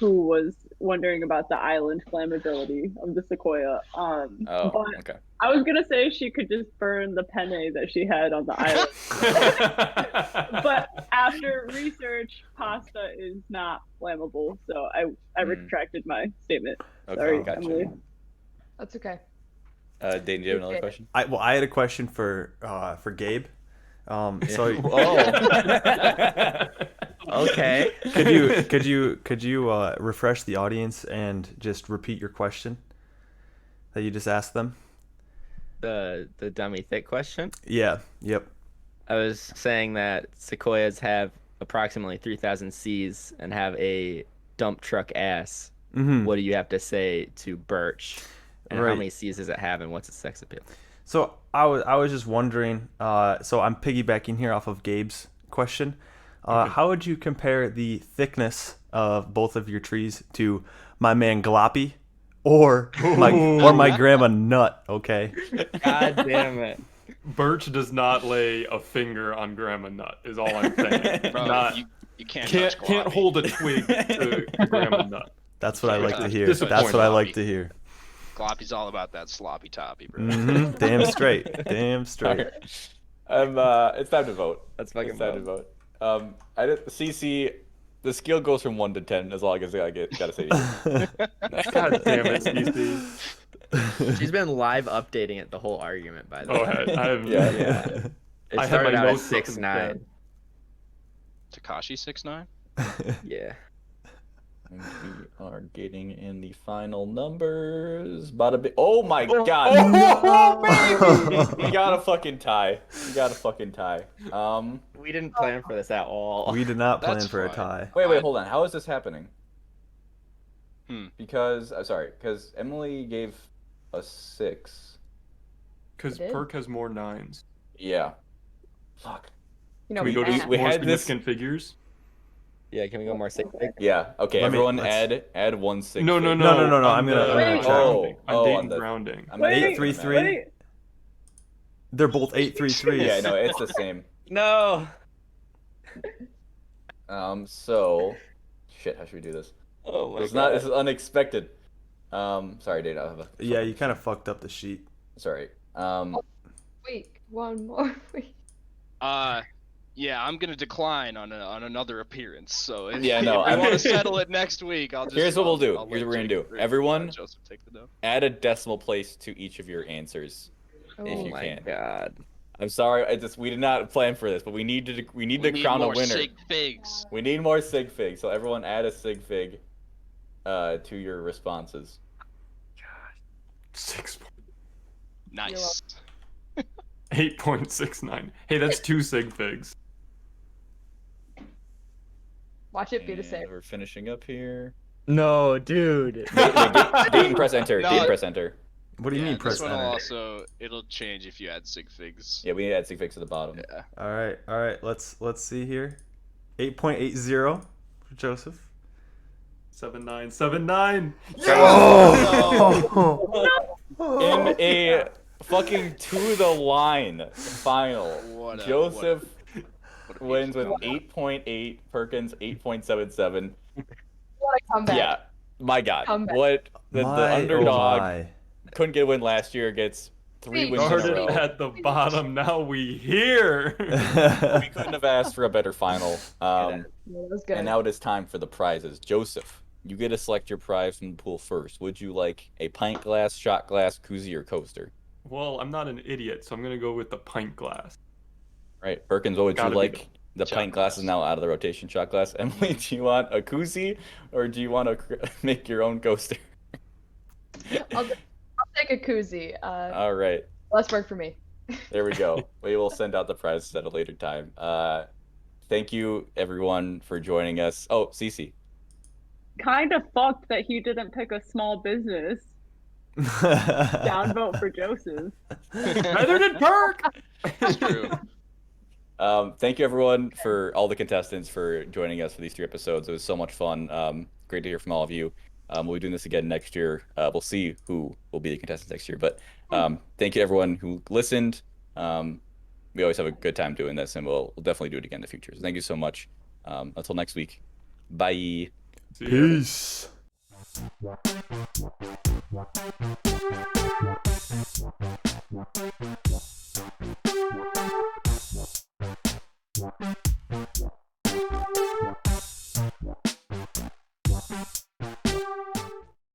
was wondering about the island flammability of the sequoia. Oh, But okay. I was gonna say she could just burn the penne that she had on the island. But after research, pasta is not flammable, so I retracted my statement. Okay, Sorry, gotcha. Emily. That's okay. Dayton, do you have another Okay. question? I had a question for Gabe. So Okay. could you refresh the audience and just repeat your question that you just asked them? The dummy thick question. Yeah. Yep. I was saying that sequoias have approximately 3,000 Cs and have a dump truck ass. Mm-hmm. What do you have to say to birch? And how Right. many Cs does it have, and what's its sex appeal? So I was just wondering. So I'm piggybacking here off of Gabe's question. How would you compare the thickness of both of your trees to my man Gloppy, or my grandma Nut? Okay. God damn it. Birch does not lay a finger on Grandma Nut, is all I'm saying. Bro, you can't touch Can't Gloppy. hold a twig to Grandma Nut. That's what I like to hear. Disappointing. That's what I like to hear. Gloppy's all about that sloppy toppy, bro. Mm-hmm. Damn straight. Damn straight. It's time to vote. Let's fucking It's time to vote. CC, the scale goes from 1 to 10. That's all I gotta say. To you. God damn it, Cece. She's been live updating it the whole argument, by the Oh, way. I have. Yeah. Yeah. It I had started my out at notes up 6'9". Takashi 6'9"? Yeah. We are getting in the final numbers. Bada bing. Oh my god. We got a fucking tie. We didn't plan for this at all. We did not plan That's for a fine. tie. Wait, hold on. How is this happening? Hmm. Because Emily gave a 6. Because I did. Perk has more 9s. Yeah. Fuck. You know, Can we go to math. we more had this- significant figures? Yeah, can we go more sick? Yeah. Okay. Let me- Everyone, let's- add 1 6. No. No, I'm on gonna the Wait. check. grounding. Oh, On Dayton on the- grounding. I'm Wait, 833. wait. They're both 833s. Yeah, no, it's the same. No. So, shit. How should we do this? Oh my It's god. not. This is unexpected. Sorry, Dana. I have a. Yeah, you kind of fucked up the sheet. Sorry. Week, one more week. Yeah, I'm gonna decline on another appearance. So if, Yeah, no, if I we want mean- to settle it next week, I'll just. Here's what we'll do. I'll Here's let what we're gonna Jake- do. Everyone- Joseph take the note. Add a decimal place to each of your answers. Oh, If Oh you my can. god. I'm sorry. We did not plan for this, but we need to We crown a more winner. sig figs. We need more sig fig. So everyone, add a sig fig to your responses. 6. Nice. 8.69. Hey, that's 2 sig figs. Watch it be the And same. we're finishing up here. No, dude. Dayton, press enter. No. Dayton, press enter. What do you mean This press one will enter? also it'll change if you add sig figs. Yeah, we need to add sig figs to the bottom. Yeah. All right. Let's see here. 8.80 for Joseph. 7979. In a fucking to the line final, What a- Joseph What a wins with beautiful 8.8, Perkins 8.77. What a comeback. Yeah, my God, Comeback. what the underdog my. couldn't get a win last year gets 3 Wait, wins in Started a row. at the bottom, now we here. We couldn't have asked for a better final. Yeah, that was good. And now it is time for the prizes. Joseph, you get to select your prize from the pool first. Would you like a pint glass, shot glass, koozie, or coaster? Well, I'm not an idiot, so I'm gonna go with the pint glass. Right, Perkins, what would you Gotta be like? The shot pint glass is glass. now out of the rotation. Shot glass. Emily, do you want a koozie or do you want to make your own coaster? I'll take make a koozie. All right. Less work for me. There we go. We will send out the prizes at a later time. Thank you, everyone, for joining us. Oh, Cece. Kind of fucked that he didn't pick a small business. Downvote for Joseph. Neither did Perk. That's true. Thank you, everyone, for all the contestants for joining us for these 3 episodes. It was so much fun. Great to hear from all of you. We'll be doing this again next year. We'll see who will be the contestants next year. But thank you, everyone who listened. We always have a good time doing this, and we'll definitely do it again in the future. So thank you so much. Until next week. Bye. Peace.